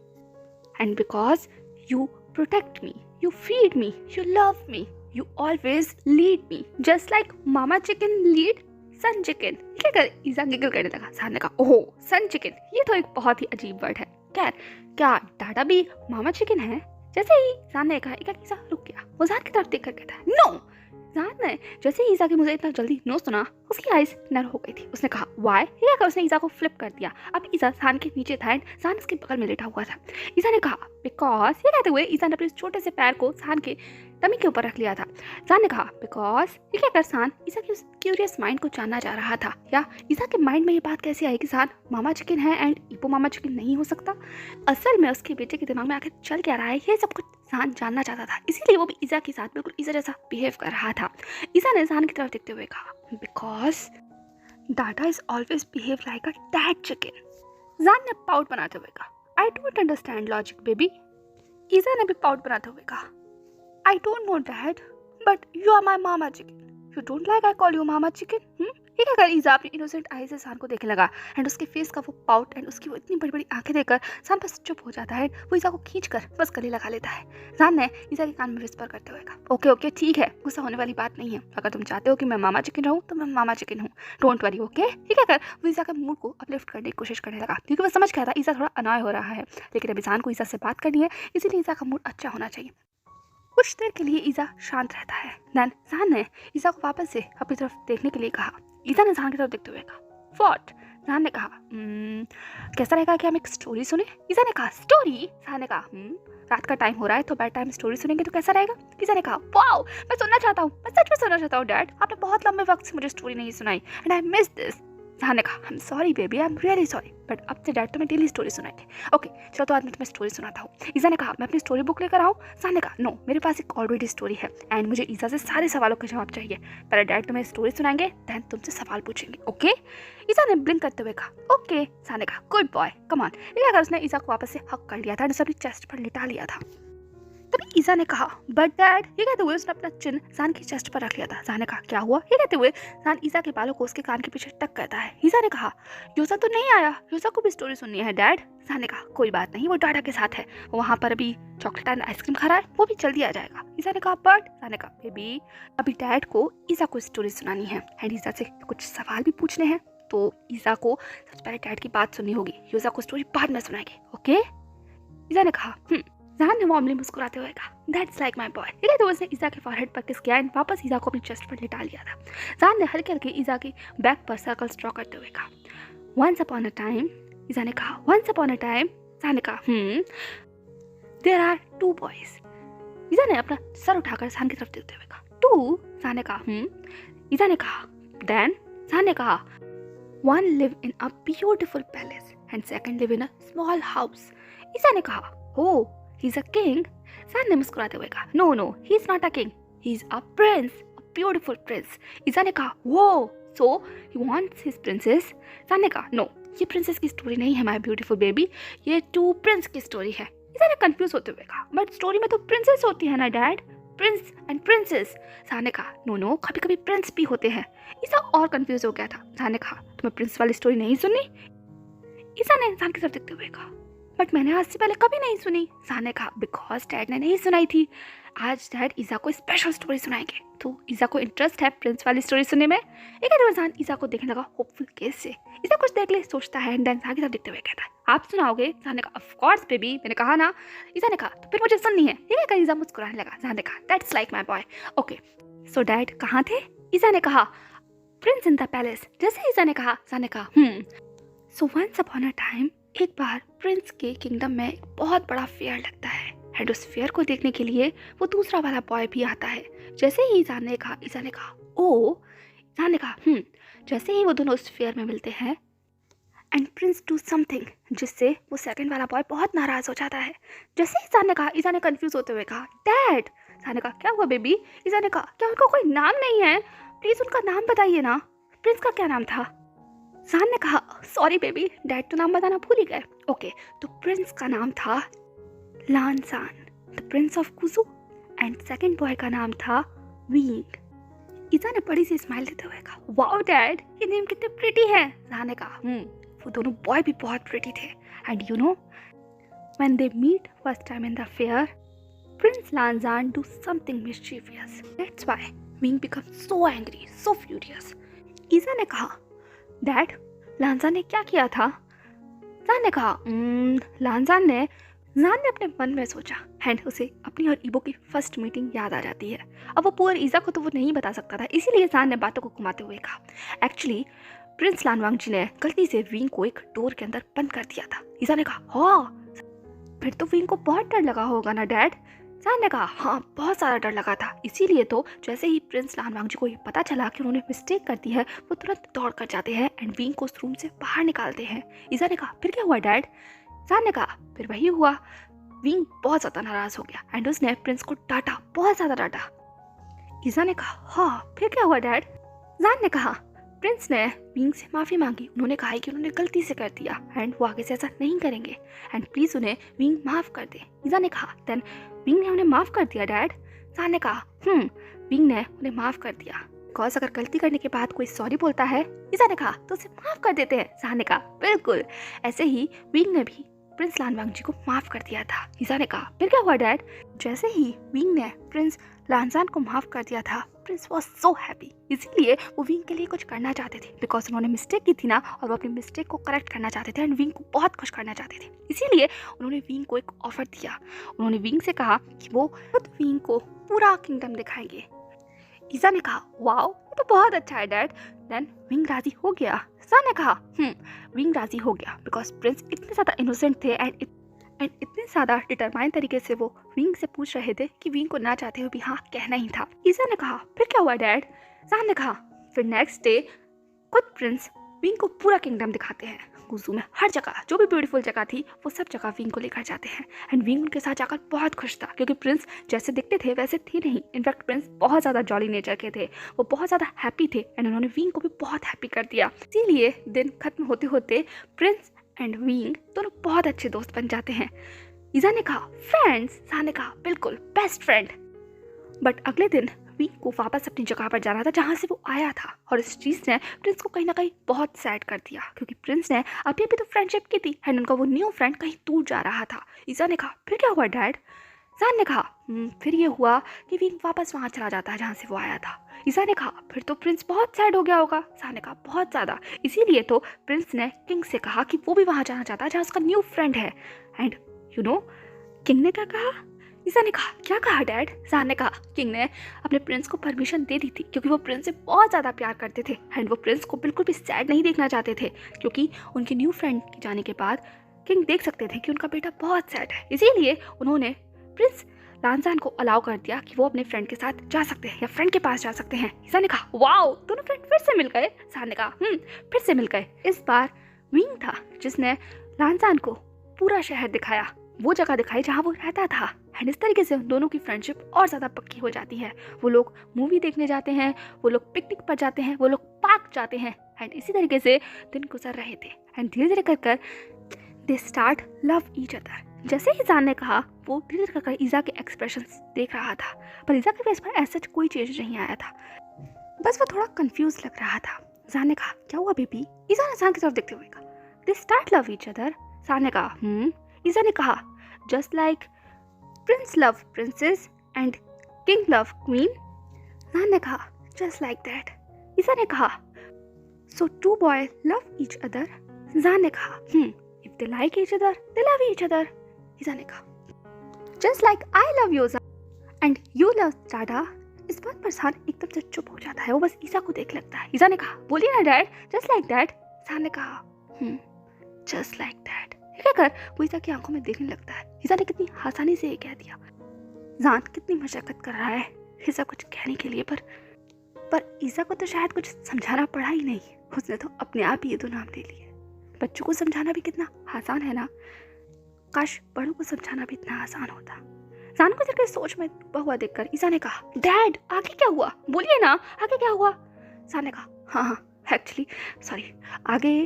[SPEAKER 2] and because you protect me, you feed me, you love me, you always lead me, just like mama chicken lead sun chicken। क्या कर ईसा गिगल करने लगा। जान ने कहा, ओह सन चिकन, ये तो एक बहुत ही अजीब वर्ड है। क्या डाटा भी मामा चिकन है? जैसे ही जान ने कहा, एक ईसा रुक गया। वो जान की तरफ देखकर कहता है, नो। जान ने जैसे ही ईसा के मुझे इतना जल्दी नो सुना, उसकी आइज नर हो गई थी। उसने कहा, वाई? ये कहकर उसने ईसा को फ्लिप कर दिया। अब ईसा जान के नीचे था एंड जान उसके बगल में लेटा हुआ था। ईसा ने कहा, बिकॉज। ये कहते हुए ईसा ने अपने छोटे से पैर को जान के टमी के ऊपर रख लिया था। जान ने कहा, बिकॉज। ये कहकर जान ईसा की उस क्यूरियस माइंड को जानना चाह रहा था। या ईसा के माइंड में ये बात कैसे आई कि जान मामा चिकन है एंड ईपो मामा चिकन नहीं हो सकता? असल में उसके बेटे के दिमाग में आखिर चल क्या रहा है, ये सब कुछ जान जानना चाहता था। इसीलिए वो भी ईसा के साथ बिल्कुल ईसा जैसा बिहेव कर रहा था। ईसा ने जान की तरफ देखते हुए कहा, because data is always behave like a dead chicken. जान ने पाउट बनाते हुए कहा, I don't understand logic baby. ईसा ने भी पाउट बनाते हुए कहा, I don't know dad, but you are my mama chicken. You don't like I call you mama chicken? ये क्या कर ईसा अपनी इनोसेंट आई से सान को देखने लगा एंड उसके फेस का वो पाउट एंड उसकी वो इतनी बड़ी बड़ी आंखें देखकर सान बस चुप हो जाता है। वो ईसा को खींचकर बस गले लगा लेता है। जान ने ईसा के कान में विस्पर करते हुए कहा, ओके ठीक है, गुस्सा होने वाली बात नहीं है। अगर तुम चाहते हो कि मैं मामा चिकन रहूँ तो मैं मामा चिकन हूँ, डोंट वरी। ओके, ये क्या कर वो ईसा के मूड को अपलिफ्ट करने की कोशिश करने लगा, क्योंकि वो समझ गया था ईसा थोड़ा अनॉय हो रहा है। लेकिन अभी जान को ईसा से बात करनी है, इसीलिए ईसा का मूड अच्छा होना चाहिए। कुछ देर के लिए ईसा शांत रहता है। देन जान ने ईसा को वापस से अपनी तरफ देखने के लिए कहा। ईसा ने जान की तरफ देखते हुए कहा, व्हाट? जान ने कहा, कैसा रहेगा कि हम एक स्टोरी सुने? ईसा ने कहा, स्टोरी? जान ने कहा, रात का टाइम हो रहा है तो बेड टाइम स्टोरी सुनेंगे तो कैसा रहेगा? ईसा ने कहा, वाओ, मैं सुनना चाहता हूँ, मैं सच में सुनना चाहता हूँ डैड। आपने बहुत लंबे वक्त से मुझे स्टोरी नहीं सुनाई एंड आई मिस दिस। जान ने कहा, I am sorry baby, I am really sorry, but अब से डैड तुम्हें डेली स्टोरी सुनाएंगे। ओके चलो, तो आज मैं तुम्हें स्टोरी सुनाता हूँ। ईसा ने कहा, मैं अपनी स्टोरी बुक लेकर आऊँ? जान ने कहा, नो, मेरे पास एक ऑलरेडी स्टोरी है एंड मुझे ईसा से सारे सवालों के जवाब चाहिए। पहले डैड तुम्हें स्टोरी सुनाएंगे, देन तुमसे सवाल पूछेंगे। ओके? ईसा ने ब्लिंक करते हुए कहा, ओके। जान ने कहा, गुड बॉय, कम ऑन। ये अगर उसने ईसा को वापस से हक कर लिया था, उसने अपनी चेस्ट पर लिटा लिया था। तभी ईसा ने कहा बट डैड, ये कहते हुए उसने अपना चिन जान की चेस्ट पर रख लिया था। जान ने कहा क्या हुआ? ये कहते हुए जान ईसा के बालों को उसके कान के पीछे टक करता है। ईसा ने कहा योसा तो नहीं आया, योसा को भी स्टोरी सुननी है डैड। जान ने कहा कोई बात नहीं, वो डाडा के साथ है, वहाँ पर अभी चॉकलेट एंड आइसक्रीम खा रहा है, वो भी जल्दी आ जाएगा। ईसा ने कहा बट, जान ने कहा बेबी अभी डैड को ईसा को स्टोरी सुनानी है एंड ईसा से कुछ सवाल भी पूछने हैं, तो ईसा को सबसे पहले डैड की बात सुननी होगी, योसा को स्टोरी बाद में सुनाएंगे, ओके? ईसा ने कहा जान ने वार्मली मुस्कुराते हुए कहा दैट्स लाइक माय बॉय। ये कहते हुए उसने ईसा के फॉरहेड पर किस किया एंड वापस ईसा को अपनी चेस्ट पर लिटा लिया था। जान ने हल्के हल्के ईसा के बैक पर सर्कल्स ड्रॉ करते हुए कहा वंस अपॉन अ टाइम। ईसा ने कहा वंस अपॉन अ टाइम। जान ने कहा देयर आर टू बॉयज। ईसा ने अपना सर उठाकर जान की तरफ देखते हुए कहा टू? जान ने कहा ईसा ने कहा देन? जान ने कहा one live in a beautiful palace and second live in a small house. ईसा ने कहा oh he's a king। जान ने मुस्कुराते हुए कहा no no he's not a king, he's a prince, a beautiful prince। ईसा ने कहा whoa so he wants his princess। जान ने कहा no ये प्रिंसेस की स्टोरी नहीं है माय ब्यूटीफुल बेबी, ये टू प्रिंस की स्टोरी है। ईसा ने कंफ्यूज होते हुए कहा बट स्टोरी में तो प्रिंसेस होती है ना डैड, प्रिंस एंड प्रिंसेस। जान ने कहा नो नो कभी कभी प्रिंस भी होते हैं। ईसा और कंफ्यूज हो गया था। जान ने कहा तुम्हें प्रिंस वाली स्टोरी नहीं सुनी? ईसा ने जान की तरफ देखते हुए कहा बट मैंने आज से पहले कभी नहीं सुनी। जान ने कहा बिकॉज डैड ने नहीं सुनाई थी, आज डैड ईसा को स्पेशल स्टोरी सुनाएंगे। तो ईसा को इंटरेस्ट है प्रिंस वाली स्टोरी सुनने में। एक बार जान ईसा को देखने लगा होपफुल केस से। ईसा कुछ देख ले सोचता है एंड देन जान की तरफ देखते हुए कहता है आप सुनाओगे? जान ने कहा ऑफ कोर्स बेबी, मैंने कहा ना। ईसा ने कहा तो फिर मुझे सुननी है। ये कहकर ईसा मुस्कुराने लगा। जान ने कहा that's like my boy, okay so dad कहाँ थे? ईसा ने कहा प्रिंस इन द पैलेस। जैसे ईसा ने कहा जान ने कहा so once upon a time एक बार प्रिंस के किंगडम में एक बहुत बड़ा फेयर लगता है एंड उस फेयर को देखने के लिए वो दूसरा वाला बॉय भी आता है। जैसे ही ईसा ने कहा ओ। जान ने कहा जैसे ही वो दोनों उस फेयर में मिलते हैं एंड प्रिंस डू समथिंग जिससे वो सेकंड वाला बॉय बहुत नाराज हो जाता है। जैसे ही ईसा ने कंफ्यूज होते हुए कहा डैड। जान ने कहा क्या हुआ बेबी? ईसा ने कहा क्या उनका कोई नाम नहीं है? प्लीज उनका नाम बताइए ना। प्रिंस का क्या नाम था? जान ने कहा सॉरी बेबी, डैड तो नाम बताना भूल ही गए। ओके तो प्रिंस का नाम था लानजान, द प्रिंस ऑफ कुजू एंड सेकंड बॉय का नाम था विंग। ईसा ने बड़ी सी स्माइल देते हुए कहा वाओ डैड ये नेम कितने प्रिटी है। जान ने कहा वो दोनों बॉय भी बहुत प्रिटी थे and you know when they meet first time in the fair prince लानजान do something mischievous, that's why विंग become so angry so furious. ईसा ने कहा डैड लानजान ने क्या किया था? जान ने कहा लानजान ने अपने मन में सोचा एंड उसे अपनी और ईबो की फर्स्ट मीटिंग याद आ जाती है। अब वो पुअर ईसा को तो वो नहीं बता सकता था, इसीलिए जान ने बातों को घुमाते हुए कहा एक्चुअली प्रिंस लानवांग जी ने गलती से विंग को एक डोर के अंदर बंद कर दिया था। ईसा ने कहा हाँ फिर तो विंग को बहुत डर लगा होगा ना डैड? जान ने कहा हाँ बहुत सारा डर लगा था, इसीलिए तो जैसे ही प्रिंस लानवांग जी को ये पता चला कि उन्होंने मिस्टेक कर दी है वो तुरंत दौड़ कर जाते हैं एंड विंग को उस रूम से बाहर निकालते हैं। ईसा ने कहा फिर क्या हुआ डैड? जान ने कहा फिर वही हुआ, विंग बहुत ज़्यादा नाराज हो गया एंड उसने प्रिंस को डांटा, बहुत ज़्यादा डांटा। ईसा ने कहा हाँ फिर क्या हुआ डैड? जान ने कहा प्रिंस ने विंग से माफ़ी मांगी, उन्होंने कहा कि उन्होंने गलती से कर दिया एंड वो आगे से ऐसा नहीं करेंगे एंड प्लीज़ उन्हें विंग माफ़ कर दे। ईसा ने कहा देन विंग ने उन्हें माफ़ कर दिया डैड? जान ने कहा विंग ने उन्हें माफ़ कर दिया बिकॉज अगर गलती करने के बाद कोई सॉरी बोलता है ईसा ने कहा तो उसे माफ़ कर देते हैं। जान ने कहा बिल्कुल, ऐसे ही विंग ने भी प्रिंस लानवांग जी को माफ़ कर दिया था। ईसा ने कहा फिर क्या हुआ डैड? जैसे ही विंग ने प्रिंस लानजान को माफ़ कर दिया था प्रिंस वॉज सो हैप्पी, इसीलिए वो विंग के लिए कुछ करना चाहते थे बिकॉज उन्होंने मिस्टेक की थी ना और वो अपनी मिस्टेक को करेक्ट करना चाहते थे एंड विंग को बहुत खुश करना चाहते थे, इसीलिए उन्होंने विंग को एक ऑफर दिया। उन्होंने विंग से कहा कि वो खुद विंग को पूरा किंगडम दिखाएंगे। ईसा ने कहा वाओ ये तो बहुत अच्छा है डैड। देन विंग राजी हो गया। सा ने कहा विंग राजी हो गया बिकॉज प्रिंस इतने ज़्यादा इनोसेंट थे एंड इतने ज़्यादा डिटरमाइन तरीके से वो विंग से पूछ रहे थे कि विंग को ना चाहते हुए भी हाँ कहना ही था। ईसा ने कहा फिर क्या हुआ डैड? जान ने कहा फिर नेक्स्ट डे खुद प्रिंस विंग को पूरा किंगडम दिखाते हैं। गुजू में हर जगह जो भी ब्यूटीफुल जगह थी वो सब जगह विंग को लेकर जाते हैं एंड विंग उनके साथ जाकर बहुत खुश था क्योंकि प्रिंस जैसे दिखते थे वैसे थे नहीं। इनफैक्ट प्रिंस बहुत ज़्यादा जॉली नेचर के थे, वो बहुत ज़्यादा हैप्पी थे एंड उन्होंने विंग को भी बहुत हैप्पी कर दिया। इसीलिए दिन खत्म होते होते प्रिंस एंड विंग दोनों बहुत अच्छे दोस्त बन जाते हैं। ईजा ने कहा फ्रेंड्स, ज़ान ने कहा बिल्कुल बेस्ट फ्रेंड। बट अगले दिन विंग को वापस अपनी जगह पर जाना था जहाँ से वो आया था, और इस चीज़ ने प्रिंस को कहीं ना कहीं बहुत सैड कर दिया, क्योंकि प्रिंस ने अभी अभी तो फ्रेंडशिप की थी एंड उनका वो न्यू फ्रेंड कहीं दूर जा रहा था। ईजा ने कहा फिर क्या हुआ डैड? ज़ान ने कहा फिर ये हुआ कि विंग वापस वहाँ चला जाता है जहाँ से वो आया था। ईजा ने कहा फिर तो प्रिंस बहुत सैड हो गया होगा। ज़ान ने कहा बहुत ज़्यादा, इसीलिए तो प्रिंस ने किंग से कहा कि वो भी वहाँ जाना चाहता है जहाँ उसका न्यू फ्रेंड है। एंड यू नो किंग ने क्या कहा? ईजा ने कहा क्या कहा डैड? ज़ान ने कहा किंग ने अपने प्रिंस को परमिशन दे दी थी, क्योंकि वो प्रिंस से बहुत ज़्यादा प्यार करते थे एंड वो प्रिंस को बिल्कुल भी सैड नहीं देखना चाहते थे, क्योंकि उनके न्यू फ्रेंड के जाने के बाद किंग देख सकते थे कि उनका बेटा बहुत सैड है। इसीलिए उन्होंने प्रिंस लानजान को अलाउ कर दिया कि वो अपने फ्रेंड के साथ जा सकते हैं या फ्रेंड के पास जा सकते हैं। ईजा ने कहा वाओ, दोनों फ्रेंड फिर से मिल गए। ज़ान ने कहा फिर से मिल गए। इस बार विंग था जिसने लानजान को पूरा शहर दिखाया, वो जगह दिखाई जहाँ वो रहता था, एंड इस तरीके से उन दोनों की फ्रेंडशिप और ज़्यादा पक्की हो जाती है। वो लोग मूवी देखने जाते हैं, वो लोग पिकनिक पर जाते हैं, वो लोग पार्क जाते हैं, एंड इसी तरीके से दिन गुजर रहे थे। एंड धीरे धीरे कर दे स्टार्ट लव ईच अदर। जैसे ही ज़ान ने कहा वो धीरे धीरे कर ईजा के एक्सप्रेशंस देख रहा था, पर ईजा के फेस पर ऐसा कोई चेंज नहीं आया था, बस वो थोड़ा कंफ्यूज लग रहा था। ज़ान ने कहा क्या हुआ बेबी? ईजा ने ज़ान की तरफ देखते हुए कहा they start love each other. ज़ान ने कहा ईजा ने कहा just like prince love princess and king love queen. ज़ान ने कहा जस्ट लाइक दैट। ईजा ने कहा so two boy love each other. ज़ान ने कहा if they like each other they love each other. ईजा ने कहा just like I love you and you love डाडा। इस बात पर ज़ान एकदम से चुप हो जाता है, वो बस ईजा को देख लगता है। ईजा ने कहा बोलिए ना डैड, जस्ट लाइक दैट। ज़ान ने कहा जस्ट लाइक दैट। कहकर वो ईजा की आंखों में देखने लगता है। ईजा ने कितनी आसानी से ये कह दिया। ज़ान कितनी मशक्कत कर रहा है ईजा कुछ कहने के लिए, पर ईजा को तो शायद कुछ समझाना पड़ा ही नहीं, उसने तो अपने आप ही ये दो नाम ले लिए। बच्चों को समझाना भी कितना आसान है ना, काश बड़ों को समझाना भी इतना आसान होता। ज़ान को जब सोच में डूबा हुआ देखकर ईजा ने कहा डैड आगे क्या हुआ, बोलिए ना आगे क्या हुआ। ज़ान ने कहा हाँ एक्चुअली सॉरी आगे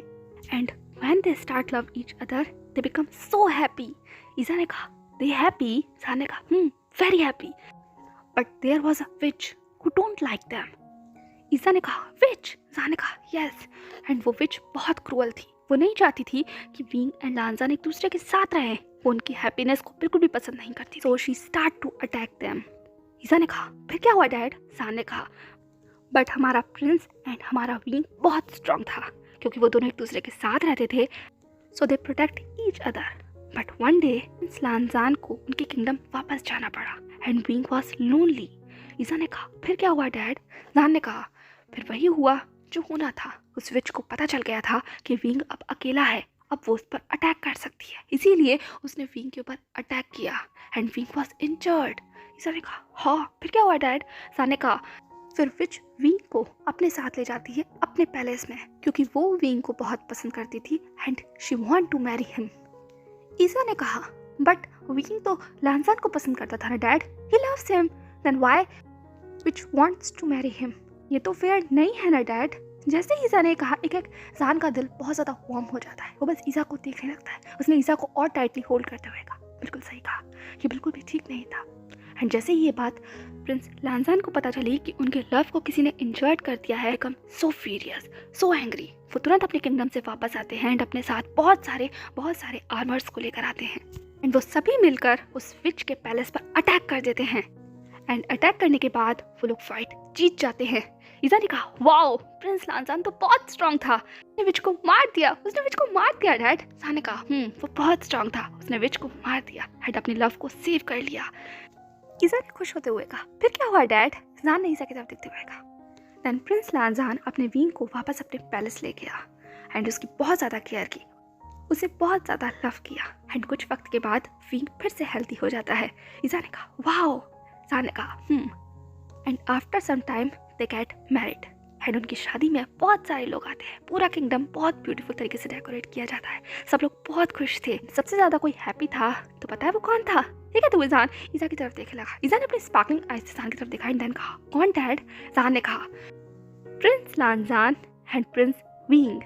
[SPEAKER 2] and when they start love each other they become so happy। ईजा ने कहा they happy। ज़ान ने कहा very happy but there was a witch who don't like them। ईजा ने कहा witch। ज़ान ने कहा yes and वो witch बहुत क्रूअल थी, वो नहीं चाहती थी कि विंग एंड लानजान एक दूसरे के साथ रहें, वो उनकी हैप्पीनेस को बिल्कुल भी पसंद नहीं करती, so she start to attack them। ईजा ने कहा फिर क्या हुआ डैड? ज़ान ने कहा बट हमारा प्रिंस एंड हमारा विंग बहुत स्ट्रॉन्ग था, क्योंकि वो दोनों एक दूसरे के साथ रहते थे, so they protect each other. But one day लानजान को उनके किंगडम वापस जाना पड़ा एंड विंग वॉज लोनली। ईजा ने कहा फिर क्या हुआ डैड? ज़ान ने कहा फिर वही हुआ जो होना था, उस विच को पता चल गया था कि विंग अब अकेला है, अब वो उस पर अटैक कर सकती है, इसीलिए उसने विंग के ऊपर अटैक किया एंड विंग वॉज इंजर्ड। ईजा ने कहा हाँ फिर क्या हुआ डैड? ज़ान ने कहा फिर विच विंग को अपने साथ ले जाती है अपने पैलेस में, क्योंकि वो विंग को बहुत पसंद करती थी and she want to marry him. ईजा ने कहा बट विंग तो लानजान को पसंद करता था ना dad, he loves him, then why witch wants to marry him? ये तो फेयर नहीं है ना डैड। जैसे ईजा ने कहा एक एक ज़ान का दिल बहुत ज़्यादा वार्म हो जाता है, वो बस ईजा को देखने लगता है। उसने ईजा को और टाइटली होल्ड करते हुए कहा बिल्कुल सही कहा, ये बिल्कुल भी ठीक नहीं था। एंड जैसे ही ये बात प्रिंस लानजान को पता चली कि उनके लव को किसी ने इंजर्ड कर दिया है, become so furious so angry, वो तुरंत अपने किंगडम से वापस आते हैं एंड अपने साथ बहुत सारे आर्मर्स को लेकर आते हैं एंड वो सभी मिलकर उस विच के पैलेस पर अटैक कर देते हैं। एंड अटैक करने के बाद वो लोग फाइट जीत जाते हैं। ईजा ने कहा वाओ प्रिंस लानजान तो बहुत स्ट्रांग था, उसने विच को मार दिया, डैड। ज़ान ने कहा वो बहुत स्ट्रांग था, उसने विच को मार दिया एंड अपने लव को सेव कर लिया। ईजा ने खुश होते हुए कहा फिर क्या हुआ डैड? ज़ान ने ईजा की तरफ देखते हुए कहा देन प्रिंस लानजान अपने विंग को वापस अपने पैलेस ले गया एंड उसकी बहुत ज़्यादा केयर की, उसे बहुत ज़्यादा लव किया एंड कुछ वक्त के बाद विंग फिर से हेल्थी हो जाता है। ईजा ने कहा वाओ। ज़ान ने कहा and after some time they get married and उनकी शादी में बहुत सारे लोग आते हैं, पूरा किंगडम बहुत ब्यूटीफुल तरीके से डेकोरेट किया जाता है, सब लोग बहुत खुश थे। सबसे ज़्यादा कोई हैप्पी था तो पता है वो कौन था? ठीक है तो ईजान ईजा की तरफ देखने लगा। ईजा ने अपनी स्पार्कलिंग आइज से ज़ान की तरफ देखा एंड देन कहा कौन डैड? ज़ान ने कहा प्रिंस लानजान एंड प्रिंस विंग,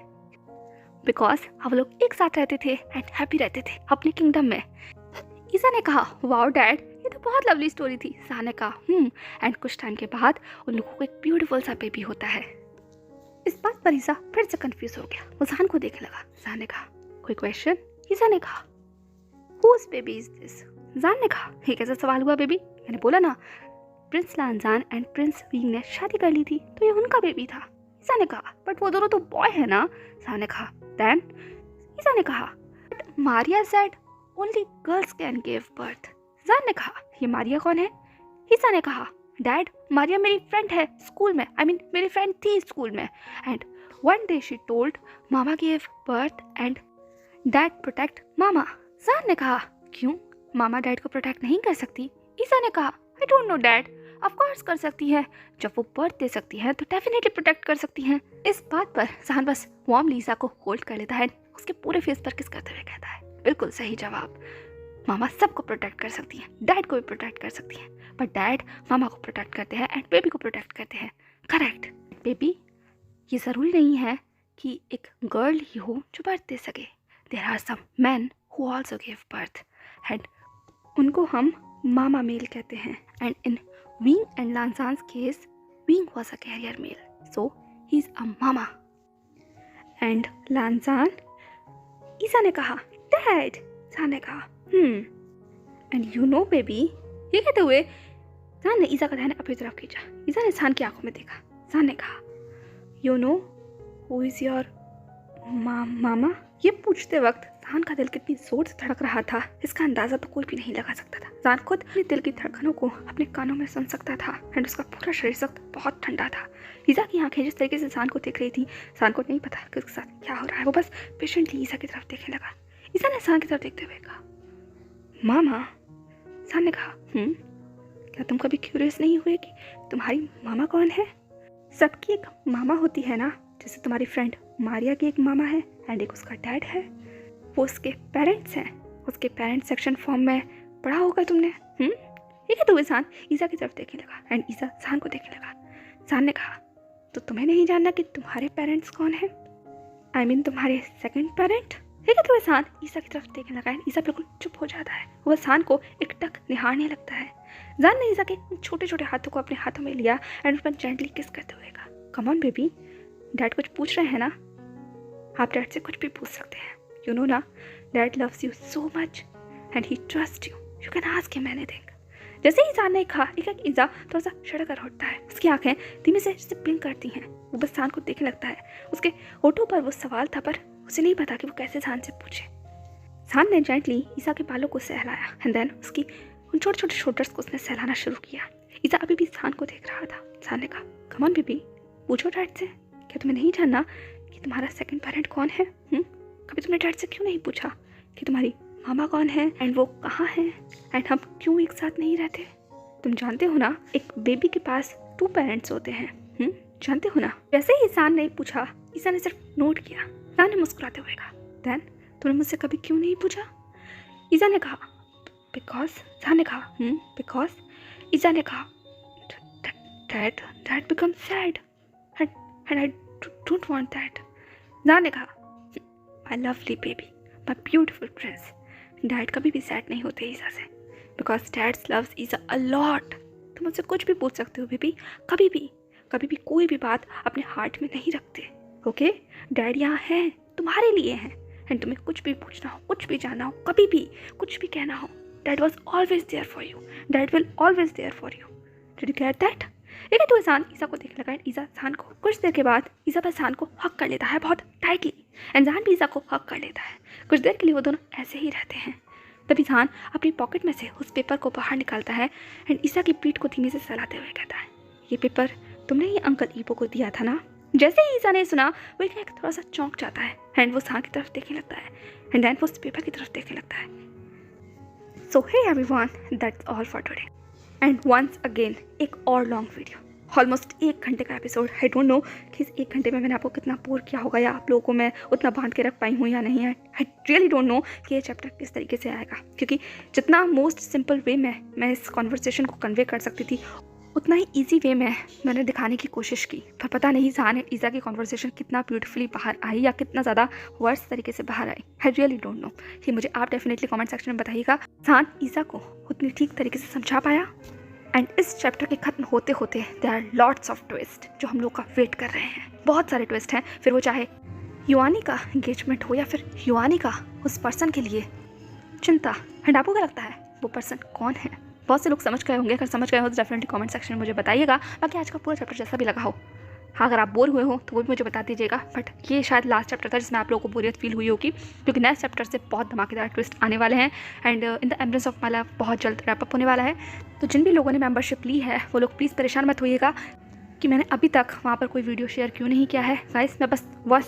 [SPEAKER 2] बिकॉज हम लोग एक साथ रहते थे एंड हैप्पी रहते थे अपने किंगडम में। ईसा ने कहा वाओ डैड, ये तो बहुत लवली स्टोरी थी। जहान ने कहा एंड कुछ टाइम के बाद उन लोगों को एक ब्यूटीफुल सा बेबी होता है। इस बात पर ईसा फिर से कंफ्यूज हो गया। वो जहान को देखने लगा। जहान ने कहा कोई क्वेश्चन? ईसा ने कहा हुज बेबी इज दिस? जहान ने कहा ये कैसा सवाल हुआ बेबी? मैंने बोला ना प्रिंस लानजान एंड प्रिंस विंग ने शादी कर ली थी तो ये उनका बेबी था। ईसा ने कहा बट वो दोनों तो बॉय है ना। जहान ने कहा देन? ईसा ने कहा but Maria said only girls can give birth. जहान ने कहा ये मारिया कौन है? ईसा ने कहा डैड मारिया मेरी फ्रेंड है स्कूल में, मेरी फ्रेंड थी स्कूल में, and one day she told mama give birth and dad protect mama. जहान ने कहा क्यों, मामा डैड को प्रोटेक्ट नहीं कर सकती? ईसा ने कहा I don't no dad, of course कर सकती है, जब वो बर्थ दे सकती है तो डेफिनेटली प्रोटेक्ट कर सकती हैं। इस बात पर जहान बस वार्मली ईसा को होल्ड कर लेता है, उसके पूरे फेस पर किस करते हुए कहता है बिल्कुल सही जवाब, मामा सबको प्रोटेक्ट कर सकती हैं, डैड को भी प्रोटेक्ट कर सकती हैं, बट डैड मामा को प्रोटेक्ट करते हैं एंड बेबी को प्रोटेक्ट करते हैं। करेक्ट बेबी, ये ज़रूरी नहीं है कि एक गर्ल ही हो जो बर्थ दे सके। There are some man who also give birth and उनको हम मामा मेल कहते हैं। एंड इन विंग एंड लानजान्स केस विंग was a carrier male so he is a mama and लानजान। ईसा ने कहा डैड। जहान ने कहा एंड यू नो बेबी। ये कहते हुए जहान ने ईसा का ध्यान अपनी तरफ खींचा। ईसा ने जहान की आंखों में देखा। जहान ने कहा you know who is your मामा। ये पूछते वक्त जहान का दिल कितनी जोर से धड़क रहा था इसका अंदाज़ा तो कोई भी नहीं लगा सकता था। जहान खुद अपने दिल की धड़कनों को अपने कानों में सुन सकता था एंड उसका पूरा शरीर सख्त बहुत ठंडा था। ईसा की आंखें जिस तरीके से जहान को देख रही थी, जहान को नहीं पता कि उसके साथ क्या हो रहा है। वो बस पेशेंटली ईसा की तरफ देखने लगा। ईसा ने जहान की तरफ देखते हुए कहा मामा। जहान ने कहा क्या तुम कभी क्यूरियस नहीं हुए कि तुम्हारी मामा कौन है? सबकी एक मामा होती है ना, जैसे तुम्हारी फ्रेंड मारिया की एक मामा है एंड एक उसका डैड है, वो उसके पेरेंट्स हैं। उसके पेरेंट्स सेक्शन फॉर्म में पढ़ा होगा तुमने। ये कहते हुए जहान ईसा की तरफ देखने लगा एंड ईसा जहान को देखने लगा। जहान ने कहा तो तुम्हें नहीं जानना कि तुम्हारे पेरेंट्स कौन हैं? तुम्हारे सेकंड पेरेंट? ये कहते हुए जहान ईसा की तरफ देखने लगा एंड ईसा बिल्कुल चुप हो जाता है। वह जहान को एक टक निहारने लगता है। जहान ने ईसा के छोटे छोटे हाथों को अपने हाथों में लिया एंड उस पर जेंटली किस करते हुए कहा कम ऑन बेबी, डैड कुछ पूछ रहे हैं ना, आप डैड से कुछ भी पूछ सकते हैं। यू नो ना dad loves you so much and he trust you can ask him anything. जैसे ही जहान ने कहा एक ईसा थोड़ा सा शर्ट कर उठता है। उसकी आंखें धीमे से ब्लिंक करती हैं। वो बस जहान को देखने लगता है। उसके होठों पर वो सवाल था पर उसे नहीं पता कि वो कैसे जहान से पूछे। जहान ने जेंटली ईसा के बालों को सहलाया एंड देन उसकी उन छोटे छोटे शोल्डर्स को उसने सहलाना शुरू किया। ईसा अभी भी जहान को देख रहा था। जहान ने कहा कम ऑन बेबी, पूछो डैड से, क्या तुम्हें नहीं जानना कि तुम्हारा सेकंड पेरेंट कौन है? कभी तुमने डैड से क्यों नहीं पूछा कि तुम्हारी मामा कौन है एंड वो कहाँ है एंड हम क्यों एक साथ नहीं रहते? तुम जानते हो ना एक बेबी के पास 2 पेरेंट्स होते हैं, जानते हो ना? जैसे ही ईसा ने पूछा, ईसा ने सिर्फ नोट किया। ईसा ने मुस्कुराते हुए कहा देन तुमने मुझसे कभी क्यों नहीं पूछा? ईसा ने कहा बिकॉज। जहान ने कहा बिकॉज। ईसा ने कहा dad become sad and I don't want that. जहान ने कहा my lovely baby, my beautiful prince, dad कभी भी सैड नहीं होते ईसा से बिकॉज डैड्स लव्स ईसा अ लॉट। तुम मुझसे कुछ भी पूछ सकते हो बेबी, कभी भी कोई भी बात अपने हार्ट में नहीं रखते। ओके डैड यहाँ है, तुम्हारे लिए हैं एंड तुम्हें कुछ भी पूछना हो, कुछ भी जानना हो, कभी भी कुछ भी कहना हो, dad was always there for you, dad will always there for you. Did you get that? लेकिन तो जहान ईसा को देखने लगा। ईसा जहान को कुछ देर के बाद ईसा बस जहान को हक कर लेता है बहुत टाइटली एंड जहान भी ईसा को हक कर लेता है। कुछ देर के लिए वो दोनों ऐसे ही रहते हैं। तभी जहान अपनी पॉकेट में से उस पेपर को बाहर निकालता है एंड ईसा की पीठ को धीमे से सहलाते हुए कहता है ये पेपर तुमने ही अंकल ईपो को दिया था ना? जैसे ही ईसा ने सुना वो एक थोड़ा सा चौंक जाता है एंड वो जहान की तरफ देखने लगता है एंड देन वो उस पेपर की तरफ देखने लगता है। So hey everyone, that's all for today and once again एक और लॉन्ग वीडियो, ऑलमोस्ट 1 घंटे का एपिसोड। आई डोंट नो कि इस 1 घंटे में मैंने आपको कितना बोर किया होगा या आप लोगों को मैं उतना बांध के रख पाई हूँ या नहीं। आई रियली डोंट नो कि ये चैप्टर किस तरीके से आएगा, क्योंकि जितना मोस्ट सिंपल वे में मैं इस कॉन्वर्सेशन को कन्वे कर सकती थी उतना ही ईजी वे में मैंने दिखाने की कोशिश की, पर पता नहीं जहान एंड ईज़ा की कॉन्वर्सेशन कितना ब्यूटीफुली बाहर आई या कितना ज़्यादा वर्स तरीके से बाहर आई। I really don't know. ये मुझे आप डेफिनेटली कमेंट सेक्शन में बताइएगा जहान ईज़ा को उतनी ठीक तरीके से समझा पाया। एंड इस चैप्टर के ख़त्म होते होते there are lots of twist जो हम लोग का वेट कर रहे हैं। बहुत सारे ट्विस्ट हैं, फिर वो चाहे युआनी का एंगेजमेंट हो या फिर युआनी का उस पर्सन के लिए चिंता। एंड आपको क्या लगता है वो पर्सन कौन है? बहुत से लोग समझ गए होंगे, अगर समझ गए हो तो डेफिनेटली कमेंट सेक्शन में मुझे बताइएगा। बाकी आज का पूरा चैप्टर जैसा भी लगा हो, हाँ अगर आप बोर हुए हो तो वो भी मुझे बता दीजिएगा। बट ये शायद लास्ट चैप्टर था जिसमें आप लोगों को बोरियत फील हुई होगी, क्योंकि नेक्स्ट चैप्टर से बहुत धमाकेदार ट्विस्ट आने वाले हैं। And in the embrace of my love बहुत जल्द रैप अप होने वाला है। तो जिन भी लोगों ने मेंबरशिप ली है वो लोग प्लीज़ परेशान मत होइएगा कि मैंने अभी तक वहाँ पर कोई वीडियो शेयर क्यों नहीं किया है। गाइस मैं बस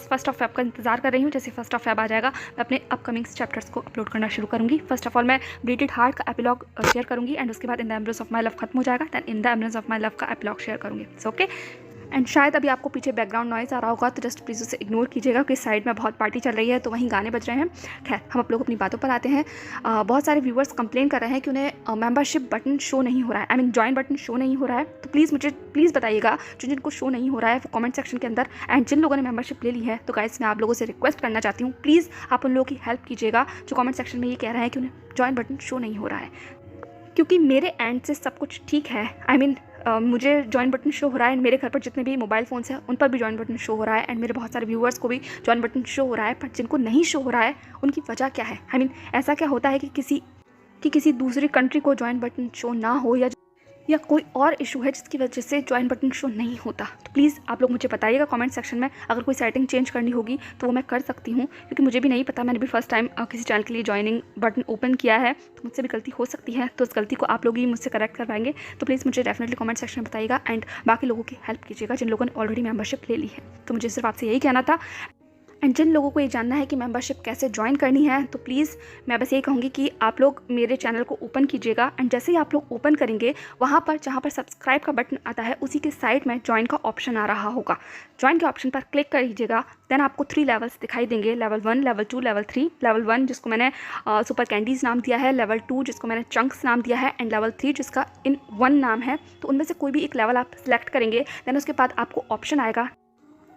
[SPEAKER 2] फर्स्ट ऑफ फेब का इंतजार कर रही हूँ। जैसे फर्स्ट ऑफ फेब आ जाएगा मैं अपने अपकमिंग चैप्टर्स को अपलोड करना शुरू करूँगी। फर्स्ट ऑफ ऑल मैं ब्लीडेड हार्ट का एपिलॉग शेयर करूँगी एंड उसके बाद in the embrace of my love खत्म हो जाएगा, then in the embrace of my love का एपिलॉग शेयर करूँगी। It's okay. एंड शायद अभी आपको पीछे बैकग्राउंड नॉइज़ आ रहा होगा तो जस्ट प्लीज़ उसे इग्नोर कीजिएगा कि साइड में बहुत पार्टी चल रही है तो वहीं गाने बज रहे हैं। खैर हम आप लोग अपनी बातों पर आते हैं। बहुत सारे व्यूअर्स कंप्लेन कर रहे हैं कि उन्हें मेंबरशिप बटन शो नहीं हो रहा है, I mean join button show नहीं हो रहा है। तो प्लीज़ मुझे बताइएगा जिनको शो नहीं हो रहा है वो कमेंट सेक्शन के अंदर। एंड जिन लोगों ने मेंबरशिप ले ली है तो गाइस मैं आप लोगों से रिक्वेस्ट करना चाहती हूँ, प्लीज़ आप उन लोगों की हेल्प कीजिएगा जो कमेंट सेक्शन में ये कह रहे हैं कि उन्हें जॉइन बटन शो नहीं हो रहा है। क्योंकि मेरे एंड से सब कुछ ठीक है, आई मीन मुझे जॉइन बटन शो हो रहा है एंड मेरे घर पर जितने भी मोबाइल फ़ोन्स हैं उन पर भी जॉइन बटन शो हो रहा है एंड मेरे बहुत सारे व्यूअर्स को भी जॉइन बटन शो हो रहा है। पर जिनको नहीं शो हो रहा है उनकी वजह क्या है? आई मीन ऐसा क्या होता है कि किसी दूसरी कंट्री को जॉइन बटन शो ना हो या कोई और इशू है जिसकी वजह से जॉइन बटन शो नहीं होता? तो प्लीज़ आप लोग मुझे बताइएगा कमेंट सेक्शन में। अगर कोई सेटिंग चेंज करनी होगी तो वो मैं कर सकती हूँ, क्योंकि मुझे भी नहीं पता। मैंने भी फर्स्ट टाइम किसी चैनल के लिए जॉइनिंग बटन ओपन किया है तो मुझसे भी गलती हो सकती है, तो उस गलती को आप लोग ही मुझसे करेक्ट करवाएंगे। तो प्लीज़ मुझे डेफिनेटली कमेंट सेक्शन में बताइएगा एंड बाकी लोगों की हेल्प कीजिएगा जिन लोगों ने ऑलरेडी मेंबरशिप ले ली है। तो मुझे सिर्फ आपसे यही कहना था। एंड जिन लोगों को ये जानना है कि मेंबरशिप कैसे ज्वाइन करनी है तो प्लीज़ मैं बस यही कहूँगी कि आप लोग मेरे चैनल को ओपन कीजिएगा एंड जैसे ही आप लोग ओपन करेंगे वहाँ पर जहाँ पर सब्सक्राइब का बटन आता है उसी के साइड में ज्वाइन का ऑप्शन आ रहा होगा। ज्वाइन के ऑप्शन पर क्लिक कर लीजिएगा, देन आपको 3 लेवल्स दिखाई देंगे, लेवल 1, लेवल 2, लेवल 3। लेवल 1 जिसको मैंने सुपर कैंडीज़ नाम दिया है, लेवल 2 जिसको मैंने चंक्स नाम दिया है एंड लेवल 3 जिसका इन 1 नाम है। तो उनमें से कोई भी एक लेवल आप सिलेक्ट करेंगे, देन उसके बाद आपको ऑप्शन आएगा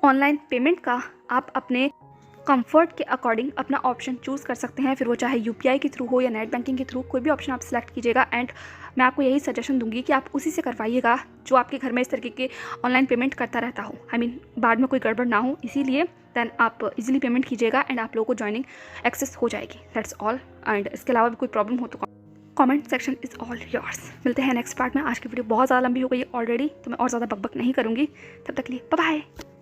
[SPEAKER 2] ऑनलाइन पेमेंट का। आप अपने कंफर्ट के अकॉर्डिंग अपना ऑप्शन चूज़ कर सकते हैं, फिर वो चाहे यूपीआई के थ्रू हो या नेट बैंकिंग के थ्रू, कोई भी ऑप्शन आप सिलेक्ट कीजिएगा। एंड मैं आपको यही सजेशन दूंगी कि आप उसी से करवाइएगा जो आपके घर में इस तरीके के ऑनलाइन पेमेंट करता रहता हो, आई मीन बाद में कोई गड़बड़ ना हो, इसीलिए दैन आप इजीली पेमेंट कीजिएगा एंड आप लोगों को ज्वाइनिंग एक्सेस हो जाएगी। That's all. एंड इसके अलावा भी कोई प्रॉब्लम हो तो comment section is all yours. मिलते हैं नेक्स्ट पार्ट में। आज की वीडियो बहुत ज़्यादा लंबी हो गई है ऑलरेडी, तो मैं और ज़्यादा बकबक नहीं करूँगी। तब तक के लिए बाय बाय।